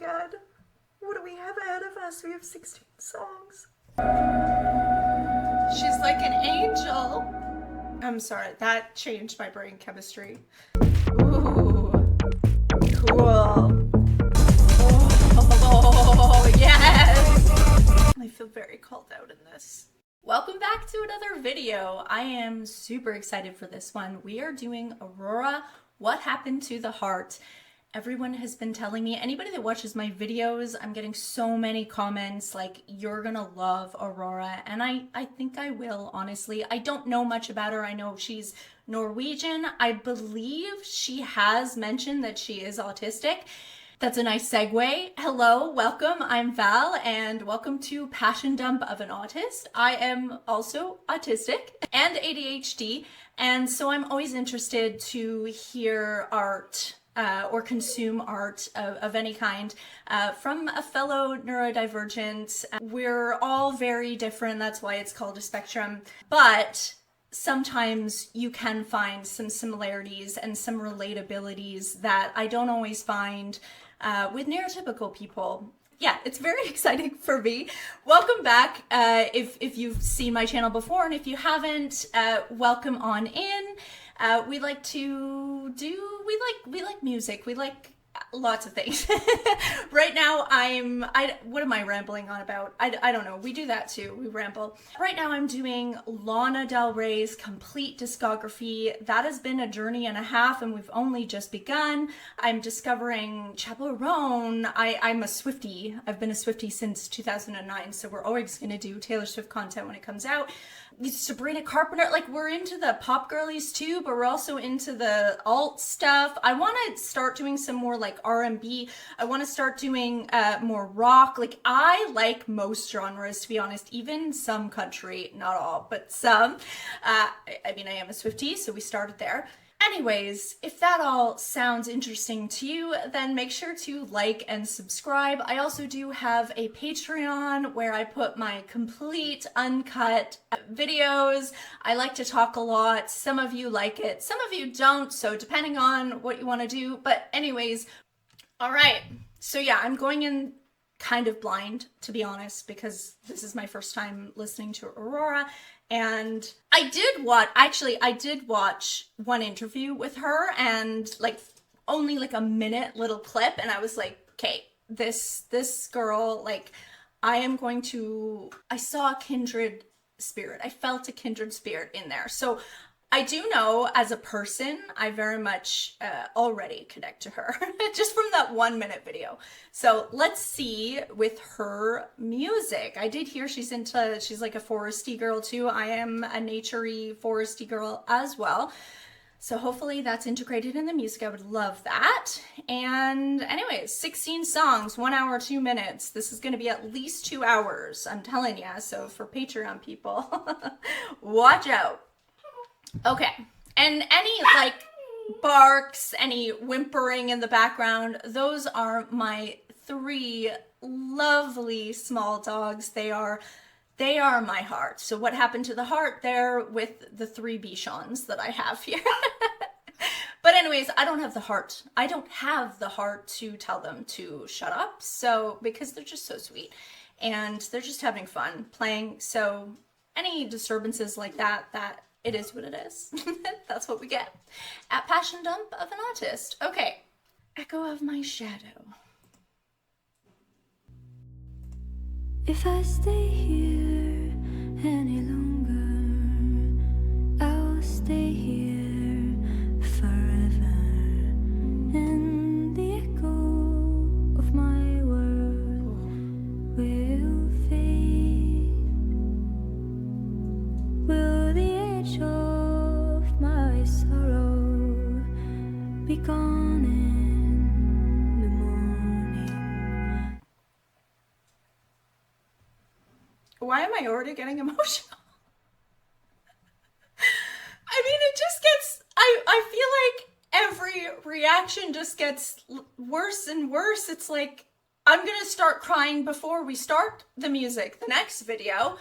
god. What do we have ahead of us? We have 16 songs. She's like an angel. I'm sorry, that changed my brain chemistry. Ooh, cool. Oh, yes! I feel very called out in this. Welcome back to another video. I am super excited for this one. We are doing Aurora, What Happened to the Heart. Everyone has been telling me, anybody that watches my videos, I'm getting so many comments like, you're gonna love Aurora, and I think I will, honestly. I don't know much about her. I know she's Norwegian. I believe she has mentioned that she is autistic. That's a nice segue. Hello, welcome, I'm Val, and welcome to Passion Dump of an Autist. I am also autistic and ADHD, and so I'm always interested to hear art or consume art of any kind from a fellow neurodivergent. We're all very different, that's why it's called a spectrum, but sometimes you can find some similarities and some relatabilities that I don't always find with neurotypical people. Yeah, it's very exciting for me. Welcome back if you've seen my channel before, and if you haven't, welcome on in. We like to do, we like music, we like lots of things. Right now what am I rambling on about? I don't know, we do that too, we ramble. Right now I'm doing Lana Del Rey's complete discography. That has been a journey and a half, and we've only just begun. I'm discovering Chaperone. I'm a Swiftie. I've been a Swiftie since 2009, so we're always gonna do Taylor Swift content when it comes out. Sabrina Carpenter, like, we're into the pop girlies too, but we're also into the alt stuff. I want to start doing some more like R&B. I want to start doing more rock. Like, I like most genres, to be honest, even some country, not all, but some. I mean, I am a Swiftie, so we started there. Anyways, if that all sounds interesting to you, then make sure to like and subscribe. I also do have a Patreon where I put my complete uncut videos. I like to talk a lot. Some of you like it, some of you don't, so depending on what you want to do. But anyways, all right. So yeah, I'm going in kind of blind, to be honest, because this is my first time listening to Aurora. And I did watch one interview with her, and like only like a minute little clip, and I was like, okay, this girl, like, I saw a kindred spirit. I felt a kindred spirit in there. So I do know as a person, I very much already connect to her just from that 1 minute video. So let's see with her music. I did hear she's like a foresty girl too. I am a naturey foresty girl as well. So hopefully that's integrated in the music. I would love that. And anyways, 16 songs, 1 hour, 2 minutes. This is going to be at least 2 hours, I'm telling ya. So for Patreon people, watch out. Okay, and any like barks, any whimpering in the background, those are my 3 lovely small dogs. They are my heart. So what happened to the heart? They're with the 3 Bichons that I have here. But anyways, I don't have the heart. I don't have the heart to tell them to shut up. So, because they're just so sweet and they're just having fun playing. So any disturbances like that, it is what it is. That's what we get at Passion Dump of an Autist. Okay, Echo of My Shadow. If I stay here any longer, I'll stay here forever. And the echo of my world will fade. Will the edge of my sorrow be gone in the morning? Why am I already getting emotional? I mean, it just gets, I feel like every reaction just gets worse and worse. It's like, I'm gonna start crying before we start the music, the next video.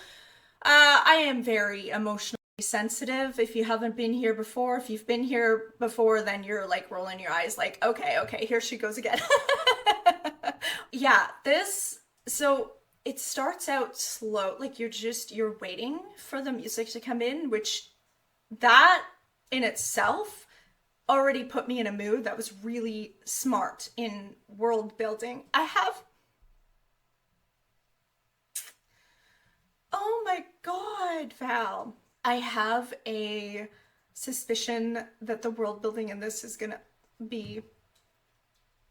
I am very emotionally sensitive. If you haven't been here before, if you've been here before, then you're like rolling your eyes like, okay, here she goes again. Yeah, so it starts out slow, like you're waiting for the music to come in, which that in itself already put me in a mood that was really smart in world building. Oh my God, Val. I have a suspicion that the world building in this is gonna be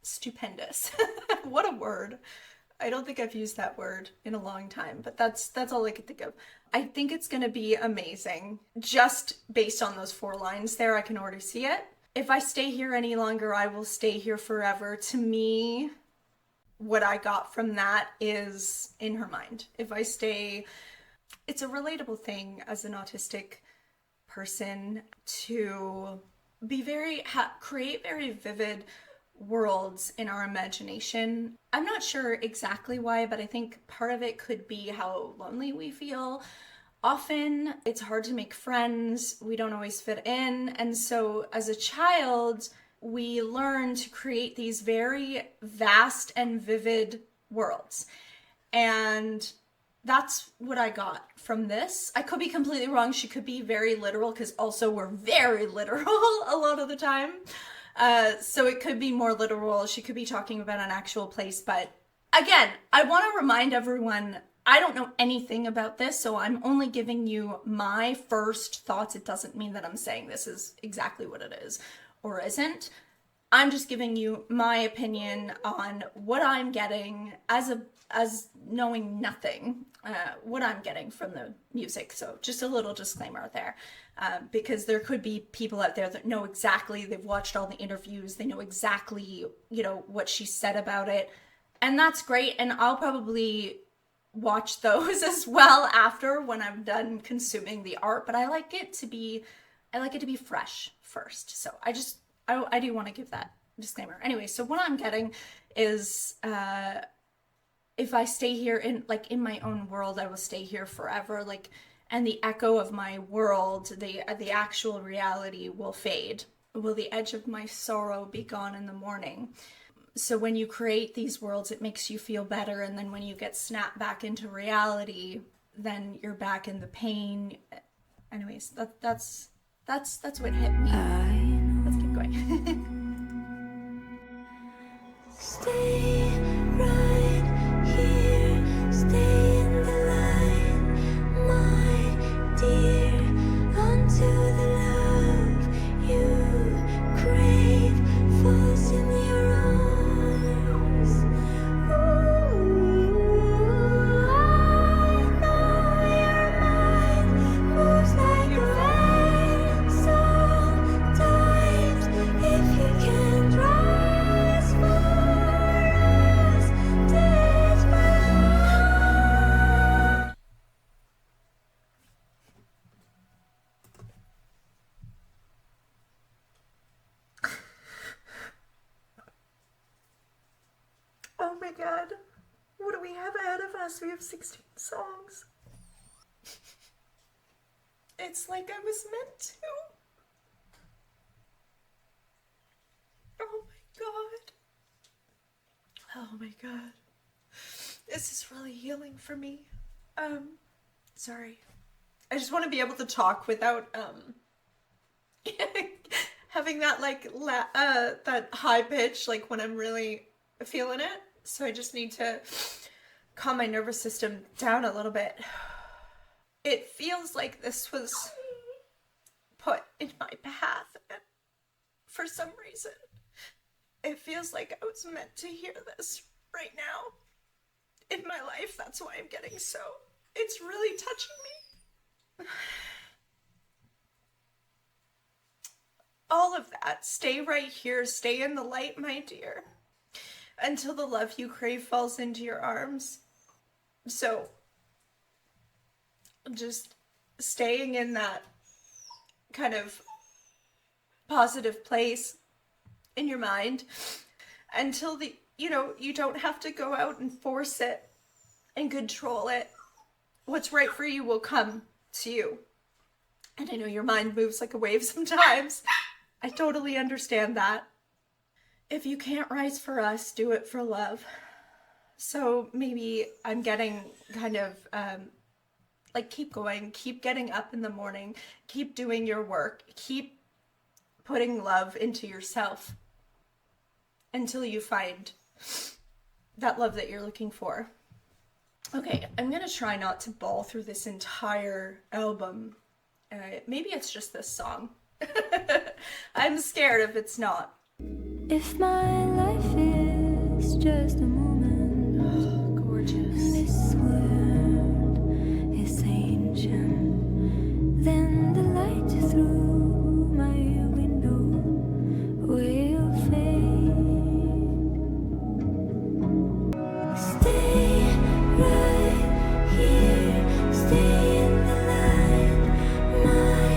stupendous. What a word. I don't think I've used that word in a long time, but that's all I could think of. I think it's going to be amazing. Just based on those 4 lines there, I can already see it. If I stay here any longer, I will stay here forever. To me, what I got from that is in her mind. If I stay, it's a relatable thing as an autistic person to create very vivid worlds in our imagination. I'm not sure exactly why, but I think part of it could be how lonely we feel. Often it's hard to make friends, we don't always fit in, and so as a child, we learn to create these very vast and vivid worlds. And that's what I got from this. I could be completely wrong. She could be very literal, because also we're very literal a lot of the time. So it could be more literal. She could be talking about an actual place. But again, I want to remind everyone, I don't know anything about this, so I'm only giving you my first thoughts. It doesn't mean that I'm saying this is exactly what it is or isn't. I'm just giving you my opinion on what I'm getting as knowing nothing, what I'm getting from the music. So just a little disclaimer there, because there could be people out there that know exactly, they've watched all the interviews, they know exactly, what she said about it. And that's great. And I'll probably watch those as well after, when I'm done consuming the art. But I like it to be fresh first. So I do want to give that disclaimer. Anyway, so what I'm getting is, if I stay here in my own world, I will stay here forever. And the echo of my world, the actual reality will fade. Will the edge of my sorrow be gone in the morning? So when you create these worlds, it makes you feel better. And then when you get snapped back into reality, then you're back in the pain. Anyways, that's what hit me. Let's keep going. Stay right here, stay in the light, my dear, unto the love you crave falls in your arms. Ooh, I know your mind moves like a wave. Sometimes, if you can't rise for us, days Oh my God. What do we have ahead of us? We have 16 songs. It's like I was meant to. Oh my God. Oh my God. This is really healing for me. Sorry. I just want to be able to talk without, having that, that high pitch, when I'm really feeling it. So I just need to calm my nervous system down a little bit. It feels like this was put in my path, and for some reason, it feels like I was meant to hear this right now in my life. That's why I'm getting so, it's really touching me. All of that. Stay right here. Stay in the light, my dear, until the love you crave falls into your arms. So, just staying in that kind of positive place in your mind until you don't have to go out and force it and control it. What's right for you will come to you. And I know your mind moves like a wave sometimes. I totally understand that. If you can't rise for us, do it for love. So maybe I'm getting kind of like, keep going, keep getting up in the morning, keep doing your work, keep putting love into yourself until you find that love that you're looking for. Okay, I'm gonna try not to bawl through this entire album. Maybe it's just this song. I'm scared if it's not. If my life is just a moment, Oh, gorgeous. and this world is ancient, then the light through my window will fade. Stay right here, stay in the light, my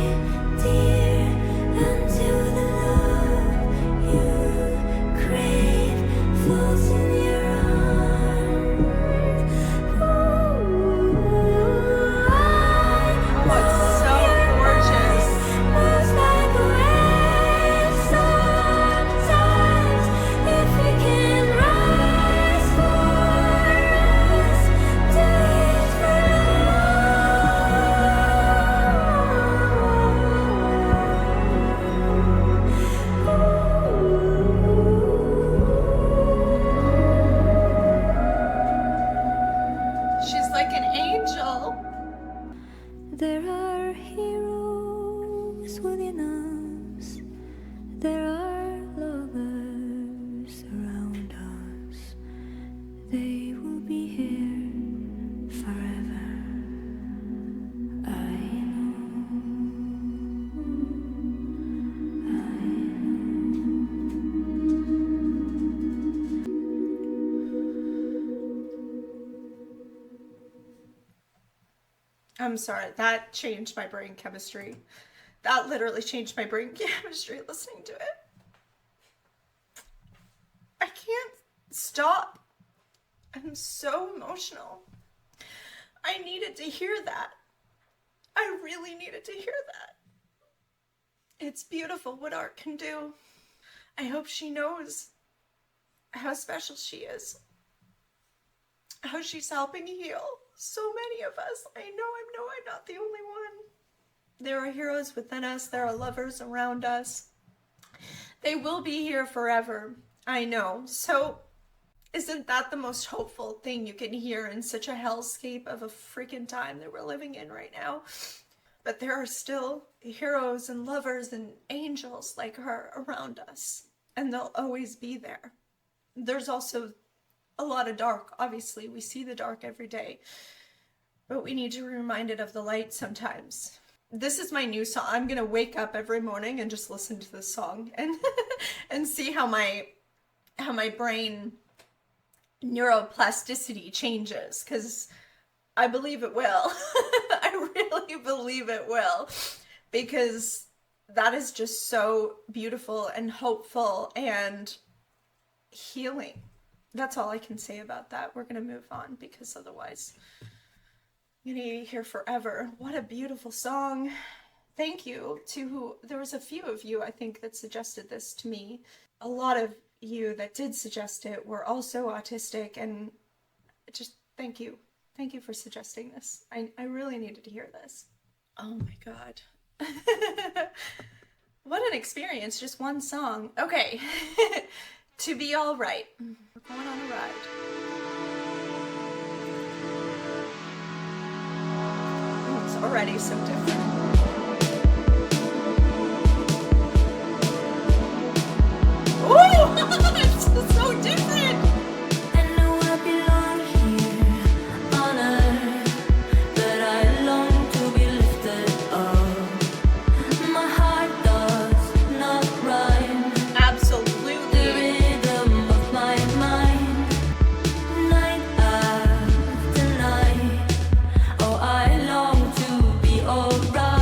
dear, until the love you crave falls in your arms. Ooh, I Oh, it's so gorgeous. moves like a wave sometimes. If we can rise for us, do it for She's like an angel. There are heroes within us. There are lovers around us. They will be here forever. I I'm sorry, that changed my brain chemistry. That literally changed my brain chemistry listening to it. I can't stop. I'm so emotional. I needed to hear that. I really needed to hear that. It's beautiful what art can do. I hope she knows how special she is, how she's helping heal so many of us. I know I'm not the only one. There are heroes within us. There are lovers around us. They will be here forever. I know. So isn't that the most hopeful thing you can hear in such a hellscape of a freaking time that we're living in right now? But there are still heroes and lovers and angels like her around us, and they'll always be there. There's also a lot of dark. Obviously, we see the dark every day, but we need to be reminded of the light sometimes. This is my new song. I'm gonna wake up every morning and just listen to this song and and see how my brain neuroplasticity changes, because I believe it will. I really believe it will, because that is just so beautiful and hopeful and healing. That's all I can say about that. We're gonna move on, because otherwise I'm gonna be here forever. What a beautiful song. Thank you to there was a few of you, I think, that suggested this to me. A lot of you that did suggest it were also autistic, and just thank you. Thank you for suggesting this. I really needed to hear this. Oh my God. What an experience, just one song. Okay, To Be All Right. We're going on a ride. Oh, it's already so different. Ooh, it's so different. I know I belong here on earth, but I long to be lifted up. My heart does not rhyme. The Absolutely. rhythm of my mind, night after night. Oh, I long to be alright.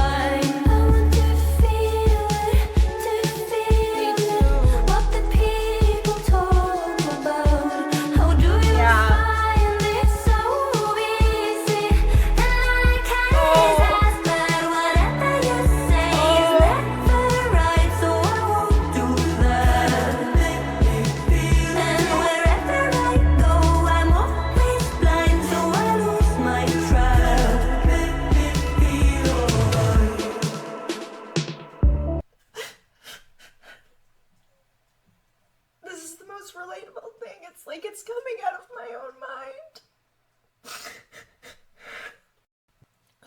it's coming out of my own mind.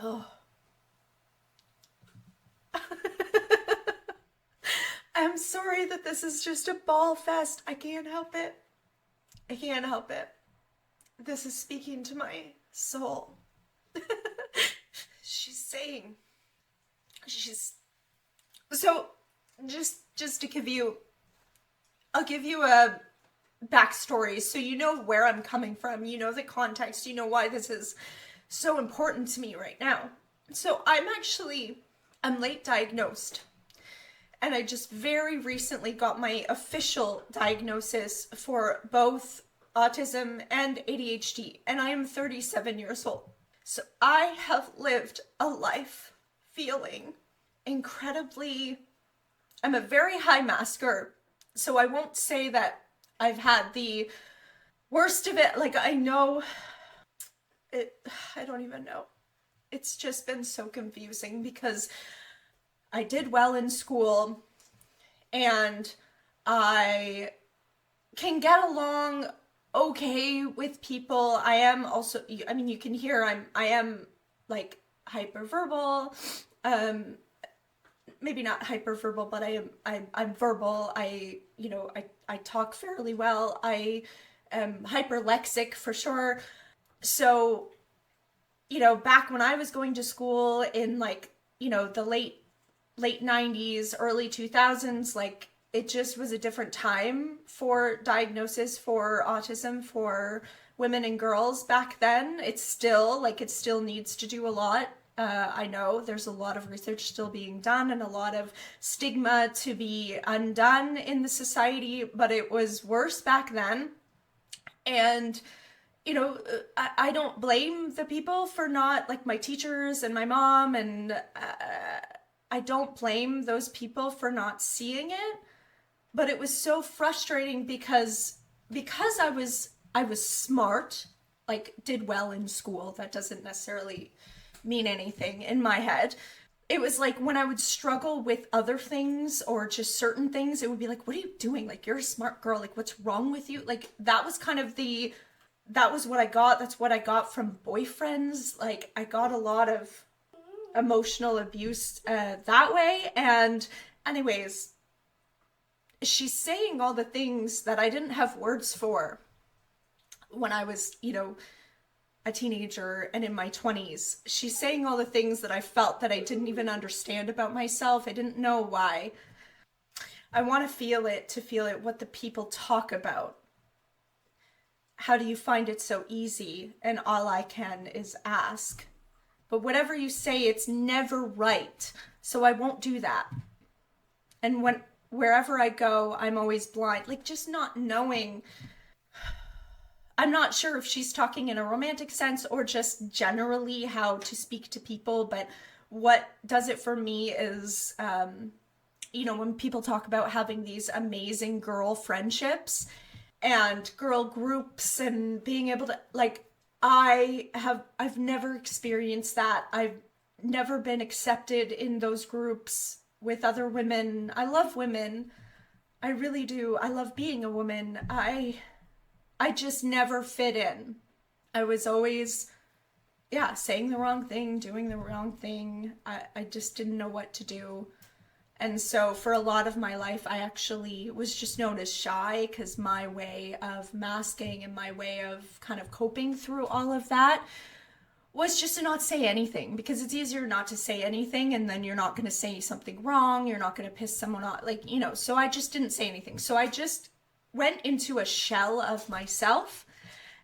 Oh. I'm sorry that this is just a ball fest. I can't help it. I can't help it. This is speaking to my soul. She's saying, so just to give you, I'll give you a backstory so you know where I'm coming from, you know the context, you know why this is so important to me right now. So I'm late diagnosed, and I just very recently got my official diagnosis for both autism and ADHD, and I am 37 years old. So I have lived a life feeling incredibly, I'm a very high masker, so I won't say that I've had the worst of it. Like, I know it, I don't even know. It's just been so confusing because I did well in school and I can get along okay with people. I am also, I mean, you can hear I am like hyperverbal, maybe not hyperverbal, but I'm verbal. I talk fairly well. I am hyperlexic for sure. So, back when I was going to school in like, the late 90s, early 2000s, like it just was a different time for diagnosis for autism for women and girls back then. It still needs to do a lot. I know there's a lot of research still being done and a lot of stigma to be undone in the society, but it was worse back then. And I don't blame the people for not, like my teachers and my mom, and I don't blame those people for not seeing it, but it was so frustrating because I was smart, like did well in school. That doesn't necessarily mean anything in my head. It was like when I would struggle with other things or just certain things, it would be like, what are you doing? Like, you're a smart girl. Like, what's wrong with you? Like, that was kind of that was what I got. That's what I got from boyfriends. Like, I got a lot of emotional abuse that way. And anyways, she's saying all the things that I didn't have words for when I was, a teenager and in my 20s. She's saying all the things that I felt that I didn't even understand about myself. I didn't know why. I want to feel it, what the people talk about. How do you find it so easy? And all I can is ask. But whatever you say, it's never right. So I won't do that. And wherever I go, I'm always blind. Like, just not knowing. I'm not sure if she's talking in a romantic sense or just generally how to speak to people, but what does it for me is, when people talk about having these amazing girl friendships and girl groups and being able to, like, I've never experienced that. I've never been accepted in those groups with other women. I love women. I really do. I love being a woman. I just never fit in. I was always, saying the wrong thing, doing the wrong thing. I just didn't know what to do. And so for a lot of my life, I actually was just known as shy because my way of masking and my way of kind of coping through all of that was just to not say anything, because it's easier not to say anything and then you're not going to say something wrong. You're not going to piss someone off. So I just didn't say anything. So I just went into a shell of myself,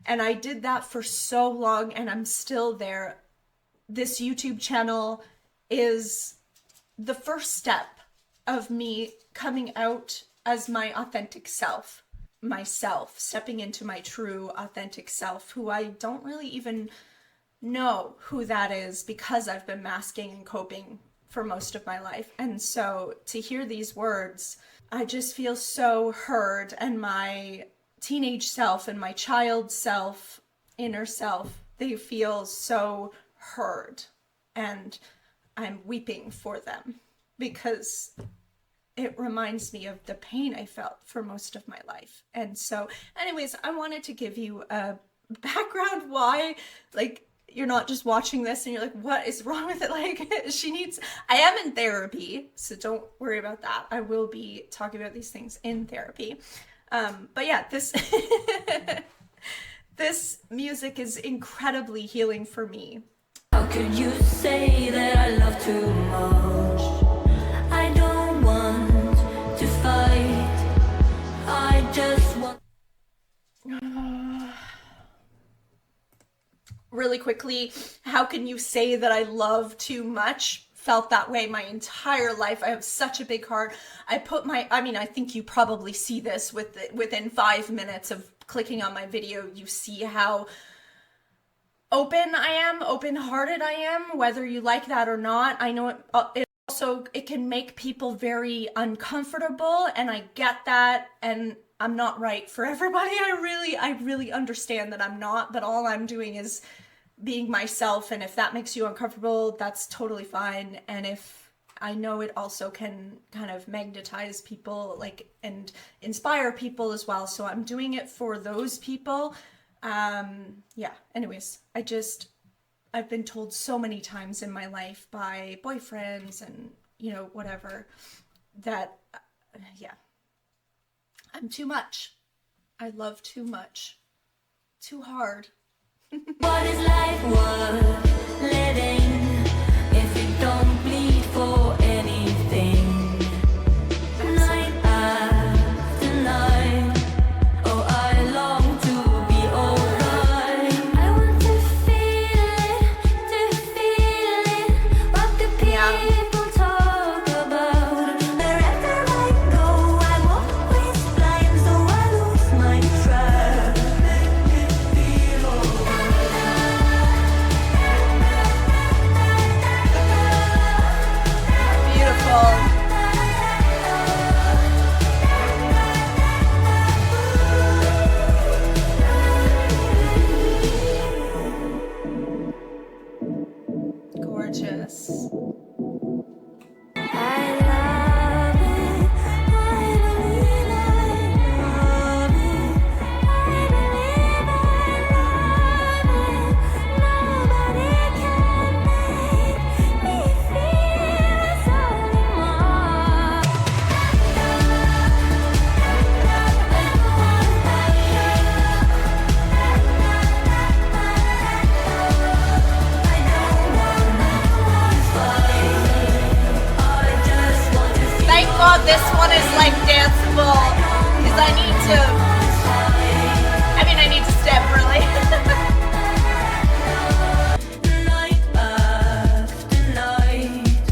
and I did that for so long, and I'm still there. This YouTube channel is the first step of me coming out as my authentic self, myself, stepping into my true authentic self, who I don't really even know who that is because I've been masking and coping for most of my life. And so to hear these words, I just feel so heard, and my teenage self and my child self, inner self, they feel so heard, and I'm weeping for them because it reminds me of the pain I felt for most of my life. And so anyways, I wanted to give you a background why, like, you're not just watching this and you're like, what is wrong with it? Like, I am in therapy, so don't worry about that. I will be talking about these things in therapy. But yeah, this this music is incredibly healing for me. How could you say that I love too much? I don't want to fight. I just want. Really quickly, how can you say that I love too much? Felt that way my entire life. I have such a big heart. I think you probably see this within 5 minutes of clicking on my video. You see how open I am, open-hearted I am, whether you like that or not. I know it can make people very uncomfortable, and I get that, and I'm not right for everybody. I really understand that I'm not, but all I'm doing is being myself, and if that makes you uncomfortable, that's totally fine. And if I know it also can kind of magnetize people, like, and inspire people as well, so I'm doing it for those people. Yeah, anyways, I've been told so many times in my life by boyfriends and, you know, whatever, that, yeah, I'm too much. I love too much. Too hard. What is life worth living if you don't bleed for anything? Night after night, oh, I long to be alright. I want to feel it, what the people talk about. Wherever I go, I'm always blind, so I lose my track. Gorgeous. I love it, I believe I love it, I believe I love it. Nobody can make me feel it's only Thank God this one is like danceable, because I need to step really. night after night.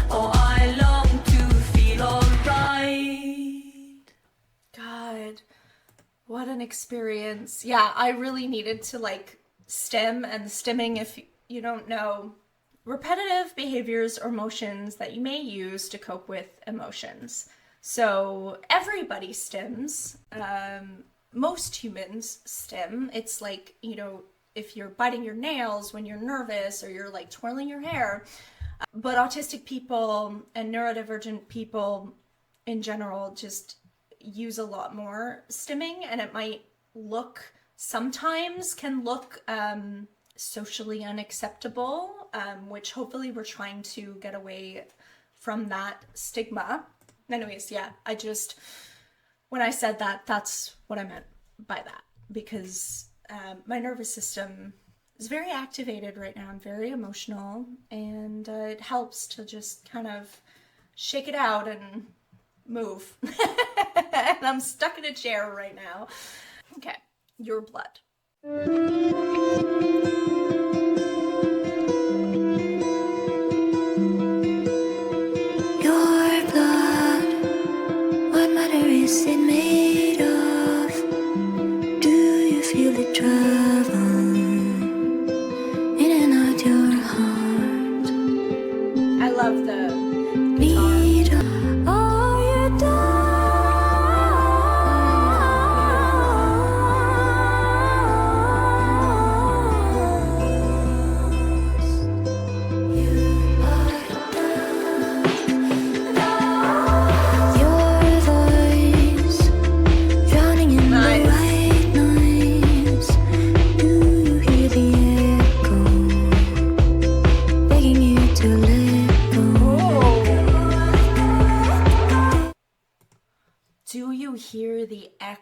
Oh, I long to feel alright. God, what an experience. Yeah, I really needed to like stem, and stimming, if you don't know, repetitive behaviors or motions that you may use to cope with emotions. So everybody stims. Most humans stim. It's like, you know, if you're biting your nails when you're nervous, or you're like twirling your hair. But autistic people and neurodivergent people in general just use a lot more stimming, and it might sometimes can look socially unacceptable, which hopefully we're trying to get away from that stigma. Anyways, yeah, when I said that, that's what I meant by that, because my nervous system is very activated right now. I'm very emotional, and it helps to just kind of shake it out and move. And I'm stuck in a chair right now. Okay, your blood. Your blood, what matter is it made of? Do you feel it travel in and out your heart? I love the Need all you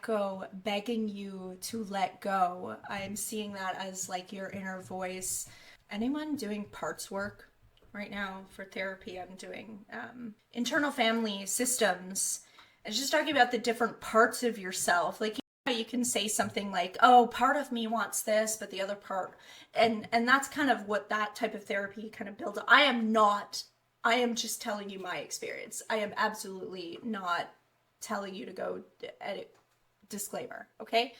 go, begging you to let go. I'm seeing that as like your inner voice. Anyone doing parts work right now for therapy? I'm doing internal family systems. And just talking about the different parts of yourself. Like, you can say something like, oh, part of me wants this, but the other part, and that's kind of what that type of therapy kind of builds. I am just telling you my experience. I am absolutely not telling you to go edit. Disclaimer, okay?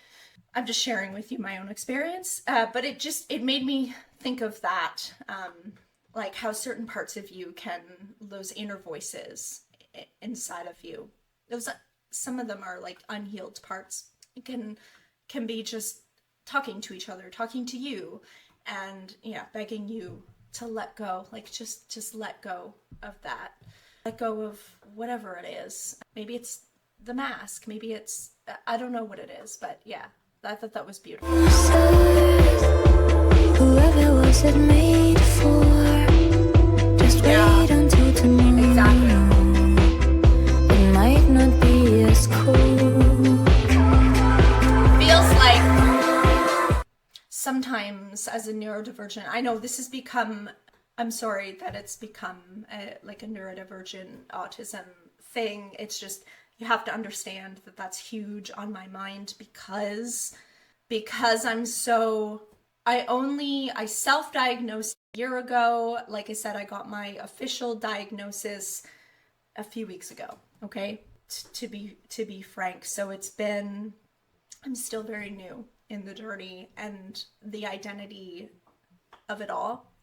I'm just sharing with you my own experience, but it made me think of that, like how certain parts of you can, those inner voices inside of you, those, some of them are like unhealed parts, can be just talking to each other, talking to you, and yeah, begging you to let go, like just let go of that, let go of whatever it is. Maybe it's the mask, maybe it's, I don't know what it is, but yeah, I thought that was beautiful. Whoever was it made for? Just wait until tomorrow. Exactly. It might not be as cool. Feels like sometimes as a neurodivergent, I know this has become, I'm sorry that it's become like a neurodivergent autism thing. It's just, you have to understand that that's huge on my mind because I'm so, I self-diagnosed a year ago. Like I said, I got my official diagnosis a few weeks ago, okay? To be frank. So it's been, I'm still very new in the journey and the identity of it all,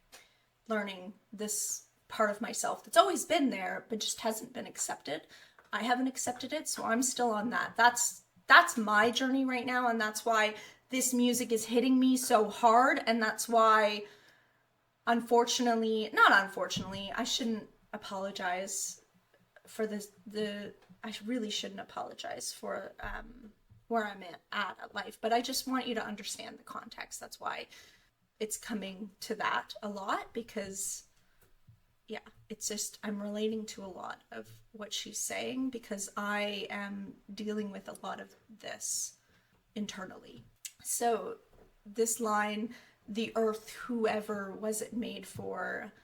learning this part of myself that's always been there, but just hasn't been accepted. I haven't accepted it, so I'm still on that. That's my journey right now, and that's why this music is hitting me so hard, and that's why, unfortunately, not unfortunately, I shouldn't apologize for this. I really shouldn't apologize for where I'm at life, but I just want you to understand the context. That's why it's coming to that a lot, because yeah, it's just, I'm relating to a lot of what she's saying because I am dealing with a lot of this internally. So this line, the earth, whoever was it made for,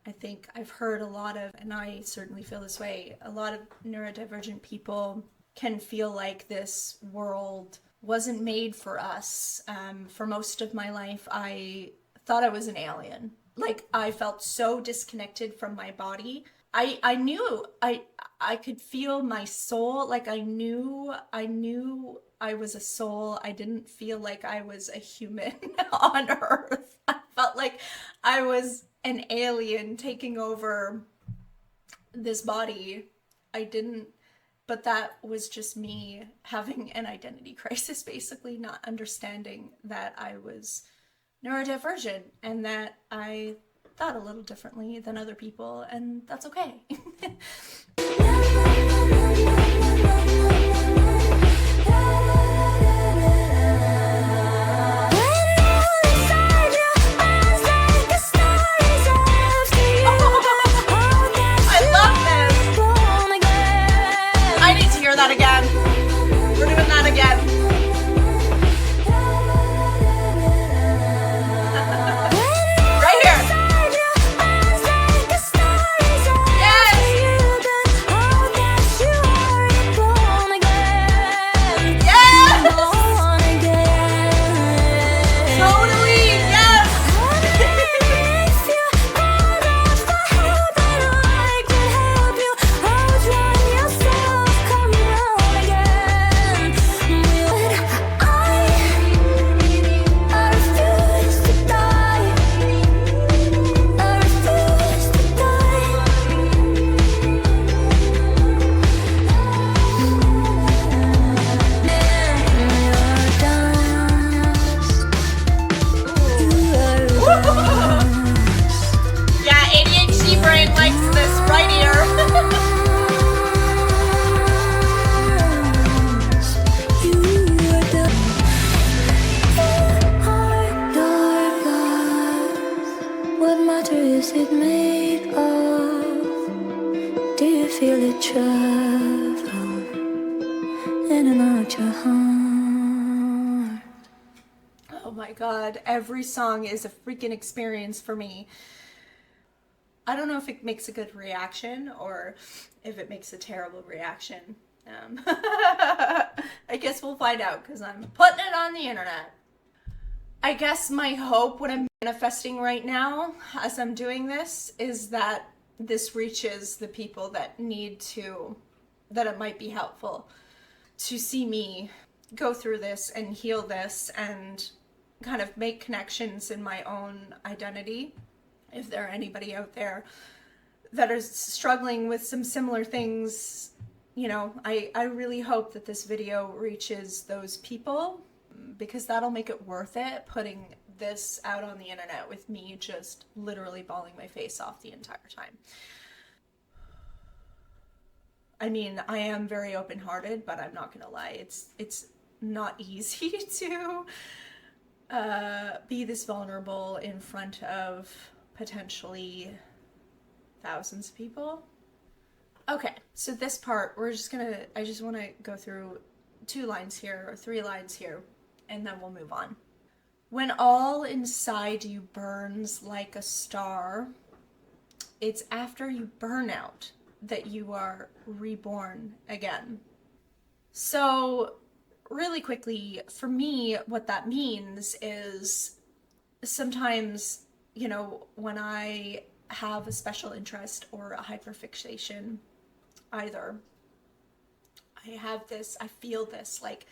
I think I've heard a lot of, and I certainly feel this way, a lot of neurodivergent people can feel like this world wasn't made for us. For most of my life, I thought I was an alien. Like, I felt so disconnected from my body. I knew I could feel my soul. Like, I knew I was a soul. I didn't feel like I was a human on Earth. I felt like I was an alien taking over this body. But that was just me having an identity crisis, basically, not understanding that I was neurodivergent and that I thought a little differently than other people, and that's okay. I love this! I need to hear that again. We're doing that again. Is it made of? Do you feel it travel in and out your heart? my god, every song is a freaking experience for me. I don't know if it makes a good reaction or if it makes a terrible reaction. I guess we'll find out because I'm putting it on the internet. I guess my hope, what I'm manifesting right now as I'm doing this, is that this reaches the people that need to, that it might be helpful to see me go through this and heal this and kind of make connections in my own identity. If there are anybody out there that is struggling with some similar things, you know, I really hope that this video reaches those people, because that'll make it worth it, putting this out on the internet with me just literally bawling my face off the entire time. I mean, I am very open-hearted, but I'm not gonna lie, it's not easy to be this vulnerable in front of potentially thousands of people. Okay, so this part, I just want to go through 2 lines here, or 3 lines here, and then we'll move on. When all inside you burns like a star, it's after you burn out that you are reborn again. So, really quickly, for me, what that means is sometimes, you know, when I have a special interest or a hyperfixation, either I feel this like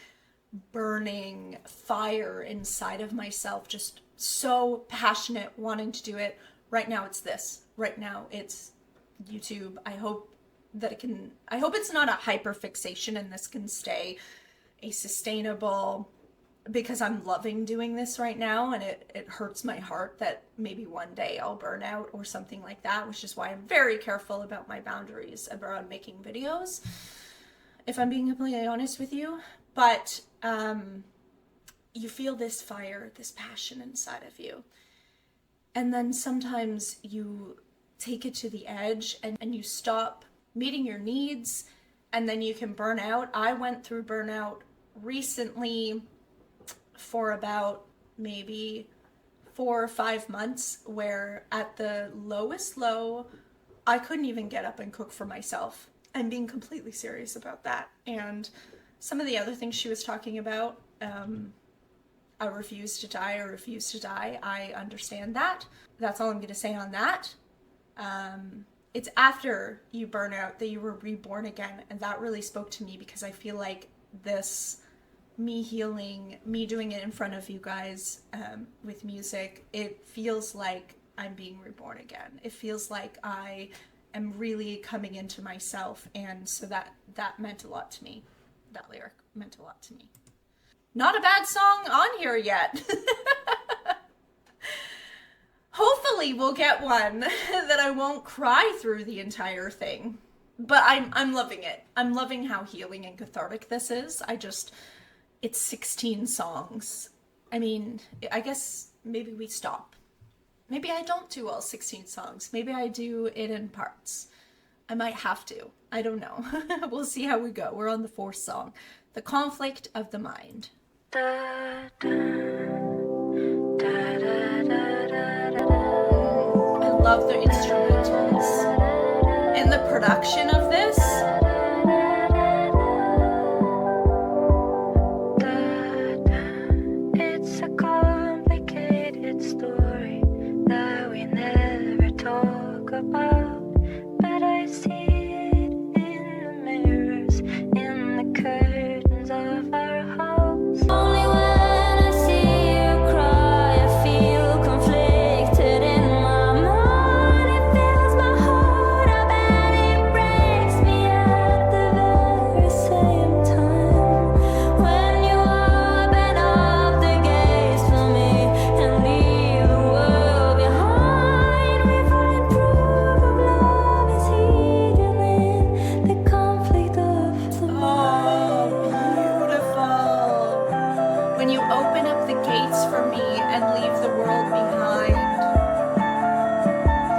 burning fire inside of myself, just so passionate, wanting to do it. Right now it's this. Right now it's YouTube. I hope it's not a hyperfixation and this can stay a sustainable, because I'm loving doing this right now, and it hurts my heart that maybe one day I'll burn out or something like that, which is why I'm very careful about my boundaries around making videos, if I'm being completely honest with you. But you feel this fire, this passion inside of you. And then sometimes you take it to the edge and you stop meeting your needs, and then you can burn out. I went through burnout recently for about maybe 4 or 5 months, where at the lowest low, I couldn't even get up and cook for myself. I'm being completely serious about that. And some of the other things she was talking about, I refuse to die. I understand that. That's all I'm going to say on that. It's after you burn out that you were reborn again. And that really spoke to me, because I feel like this, me healing, me doing it in front of you guys with music, it feels like I'm being reborn again. It feels like I am really coming into myself, and so that meant a lot to me. That lyric meant a lot to me. Not a bad song on here yet. Hopefully we'll get one that I won't cry through the entire thing. But I'm loving it. I'm loving how healing and cathartic this is. It's 16 songs. I mean, I guess maybe we stop. Maybe I don't do all 16 songs. Maybe I do it in parts. I might have to. I don't know. We'll see how we go. We're on the 4th song. The Conflict of the Mind. I love the instrumentals. And the production of this. It's a complicated story that we never talk about, but I see it in the mirrors, in the curtains of our house. Only when I see you cry, I feel conflicted in my mind. It fills my heart up and it breaks me at the very same time. When you open up the gates for me and leave the world behind, we find proof of love is hidden in the conflict of the Oh, mind. beautiful. When you open up the gates for me and leave the world behind.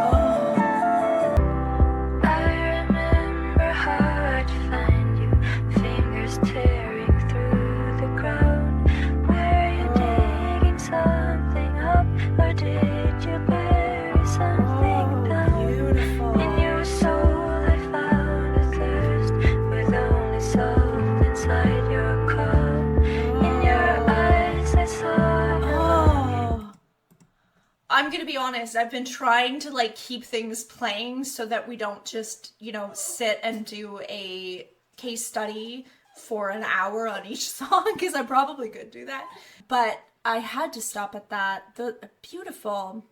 Oh, I remember how I'd find you, fingers tearing through the ground. Where you digging so I'm gonna be honest, I've been trying to like keep things playing so that we don't just, you know, sit and do a case study for an hour on each song, because I probably could do that. But I had to stop at that. The beautiful.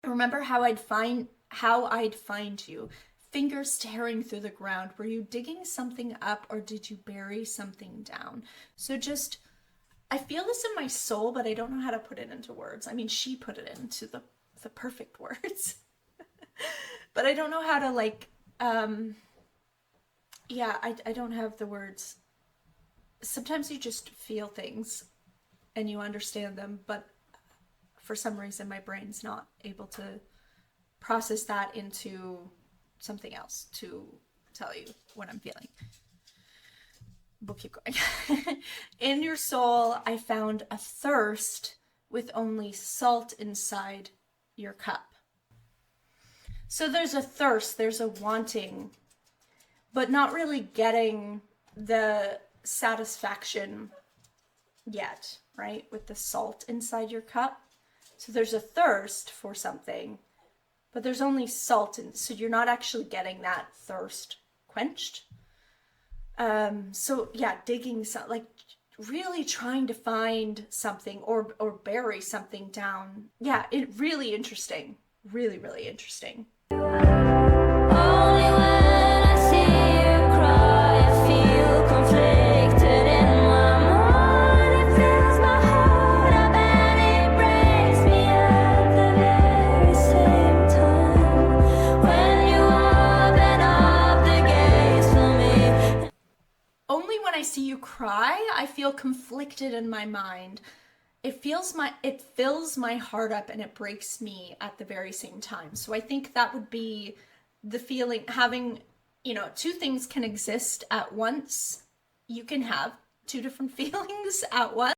Remember how I'd find you. Fingers tearing through the ground. Were you digging something up or did you bury something down? So just, I feel this in my soul, but I don't know how to put it into words. I mean, she put it into the perfect words. But I don't know how to like, yeah, I don't have the words. Sometimes you just feel things and you understand them, but for some reason my brain's not able to process that into something else to tell you what I'm feeling. We'll keep going. In your soul, I found a thirst with only salt inside your cup. So there's a thirst, there's a wanting, but not really getting the satisfaction yet, right? With the salt inside your cup. So there's a thirst for something, but there's only salt, and so you're not actually getting that thirst quenched. So yeah, digging like really trying to find something or bury something down. Yeah, it really interesting. Really, really interesting. Only when I see you cry, I feel conflicted in my mind. It fills my heart up and it breaks me at the very same time. When you open up the gates for me. Only when I see you cry, I feel conflicted in my mind. It fills my heart up and it breaks me at the very same time. So I think that would be the feeling, having, you know, two things can exist at once. You can have two different feelings at once.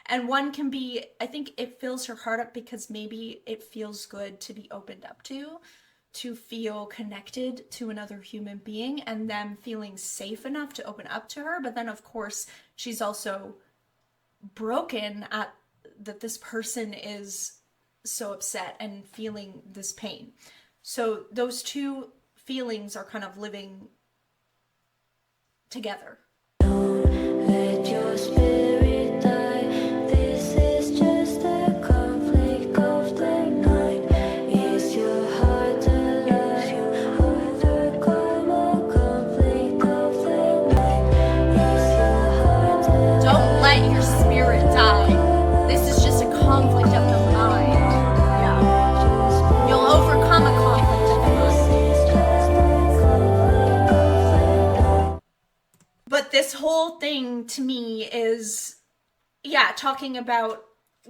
And one can be, I think it fills her heart up because maybe it feels good to be opened up to feel connected to another human being and them feeling safe enough to open up to her. But then of course she's also broken at that this person is so upset and feeling this pain. So those two feelings are kind of living together. Don't let your spirit die. This is just a conflict of the night. Is your heart alive? Or come a conflict of the night? Is your heart alive? Don't let your spirit die. This is just a conflict of the mind. Yeah. You'll overcome a conflict of the mind. But this whole thing to me is, yeah, talking about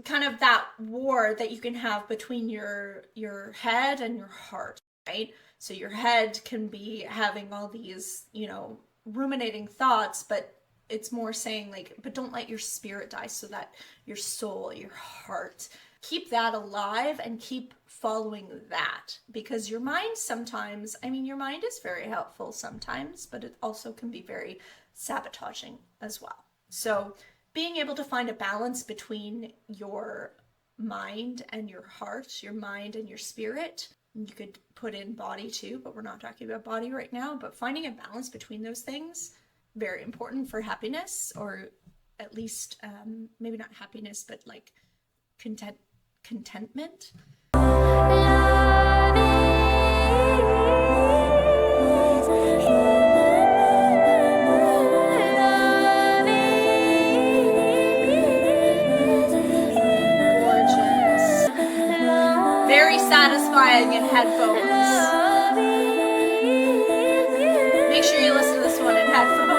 kind of that war that you can have between your head and your heart, right? So your head can be having all these, you know, ruminating thoughts, but it's more saying like, but don't let your spirit die, so that your soul, your heart, keep that alive and keep following that. Because your mind sometimes, I mean, your mind is very helpful sometimes, but it also can be very sabotaging as well. So being able to find a balance between your mind and your heart, your mind and your spirit. You could put in body too, but we're not talking about body right now. But finding a balance between those things, very important for happiness, or at least maybe not happiness, but like contentment. Gorgeous. Very satisfying in headphones. Make sure you listen to this one in headphones.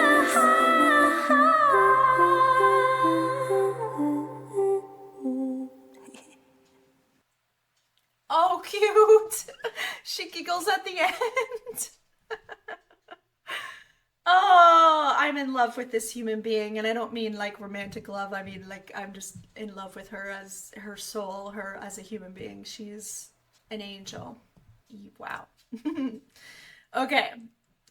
Oh, cute. She giggles at the end. Oh, I'm in love with this human being, and I don't mean like romantic love. I mean like I'm just in love with her as her soul, her as a human being. She's an angel. Wow. Okay.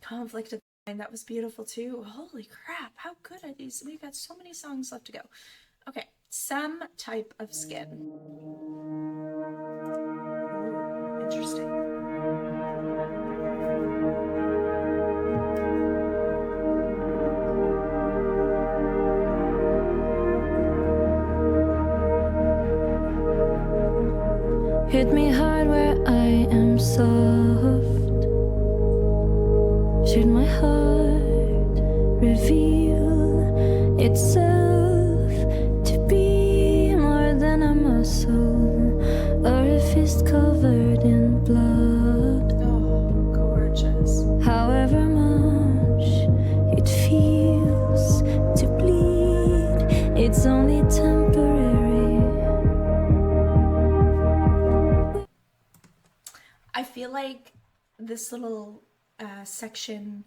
Conflict of mind. That was beautiful too. Holy crap. How good are these? We've got so many songs left to go. Okay. Some type of skin. Hit me hard where I am soft. Should my heart reveal itself to be more than a muscle or a fist covered in blood? Oh, gorgeous. However much it feels to bleed, it's only temporary. I feel like this little section,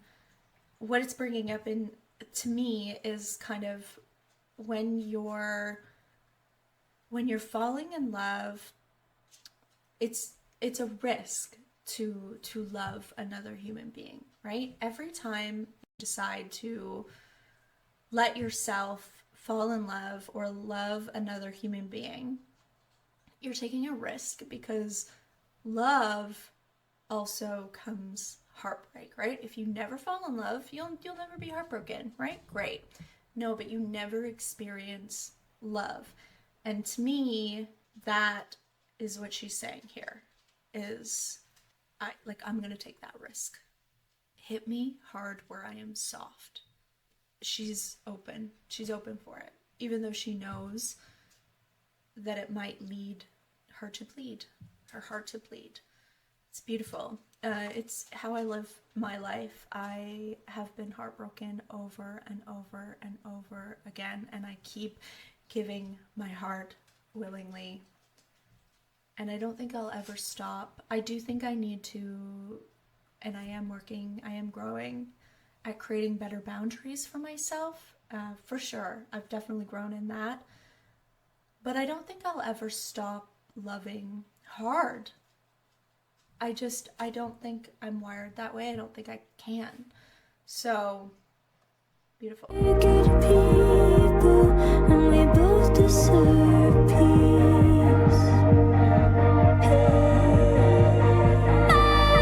what it's bringing up in to me is kind of when you're falling in love, it's a risk to love another human being, right? Every time you decide to let yourself fall in love or love another human being, you're taking a risk, because love also comes heartbreak, right? If you never fall in love, you'll never be heartbroken, right? Great. No, but you never experience love. And to me, that is what she's saying here is I'm going to take that risk. Hit me hard where I am soft. She's open. She's open for it, even though she knows that it might lead her to bleed, her heart to bleed. It's beautiful. It's how I live my life. I have been heartbroken over and over and over again, and I keep giving my heart willingly. And I don't think I'll ever stop. I do think I need to, and I am working, I am growing at creating better boundaries for myself. For sure. I've definitely grown in that. But I don't think I'll ever stop loving hard. I don't think I'm wired that way. I don't think I can. So, beautiful. We're good people, and we both deserve peace.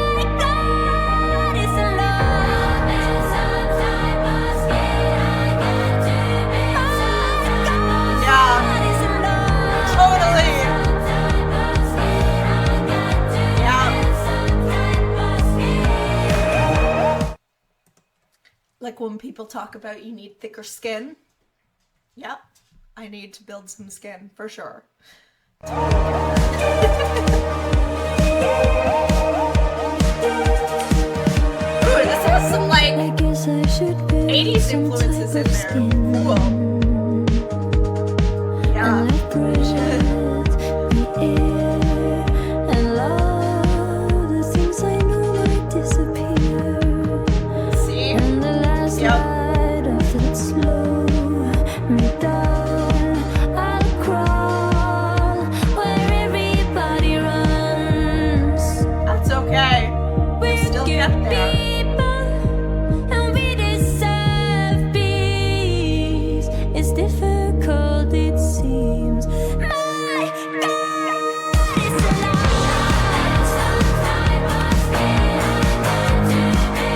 My God, it's a love and some type of skin I get to be. My God, it's a love. Totally. Like when people talk about you need thicker skin. Yep, I need to build some skin for sure. Ooh, this has some like I guess I should be 80s some influences type in of there. skin. Cool. Yeah. And let breath be air, and love the things I know might disappear. See? And the last Yep. ride of that slow me down, I'll crawl where everybody runs. That's okay. We're still good get there. people, and we deserve peace. It's difficult, it seems. My God, it's a love. Some type of skin I get to be.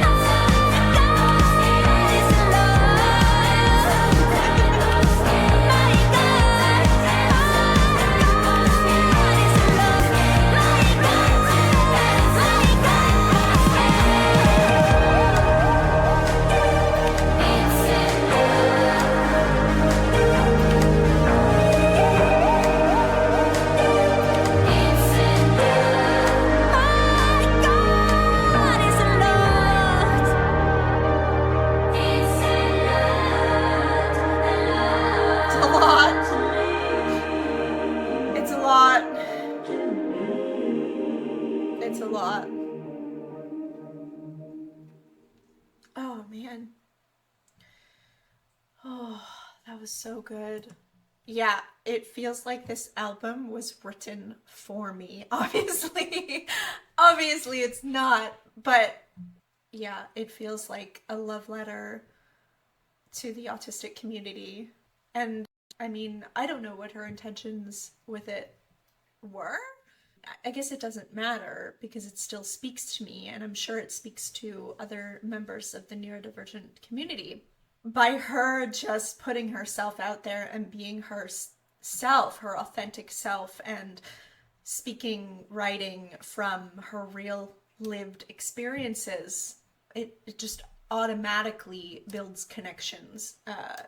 My God, it's a love. My God, it's a love. My It's a lot. It's a lot. It's a lot. Oh man. Oh, that was so good. Yeah, it feels like this album was written for me. Obviously. Obviously it's not, but yeah, it feels like a love letter to the autistic community. And I mean, I don't know what her intentions with it were. I guess it doesn't matter because it still speaks to me, and I'm sure it speaks to other members of the neurodivergent community. By her just putting herself out there and being herself, her authentic self, and speaking, writing from her real lived experiences, it just automatically builds connections,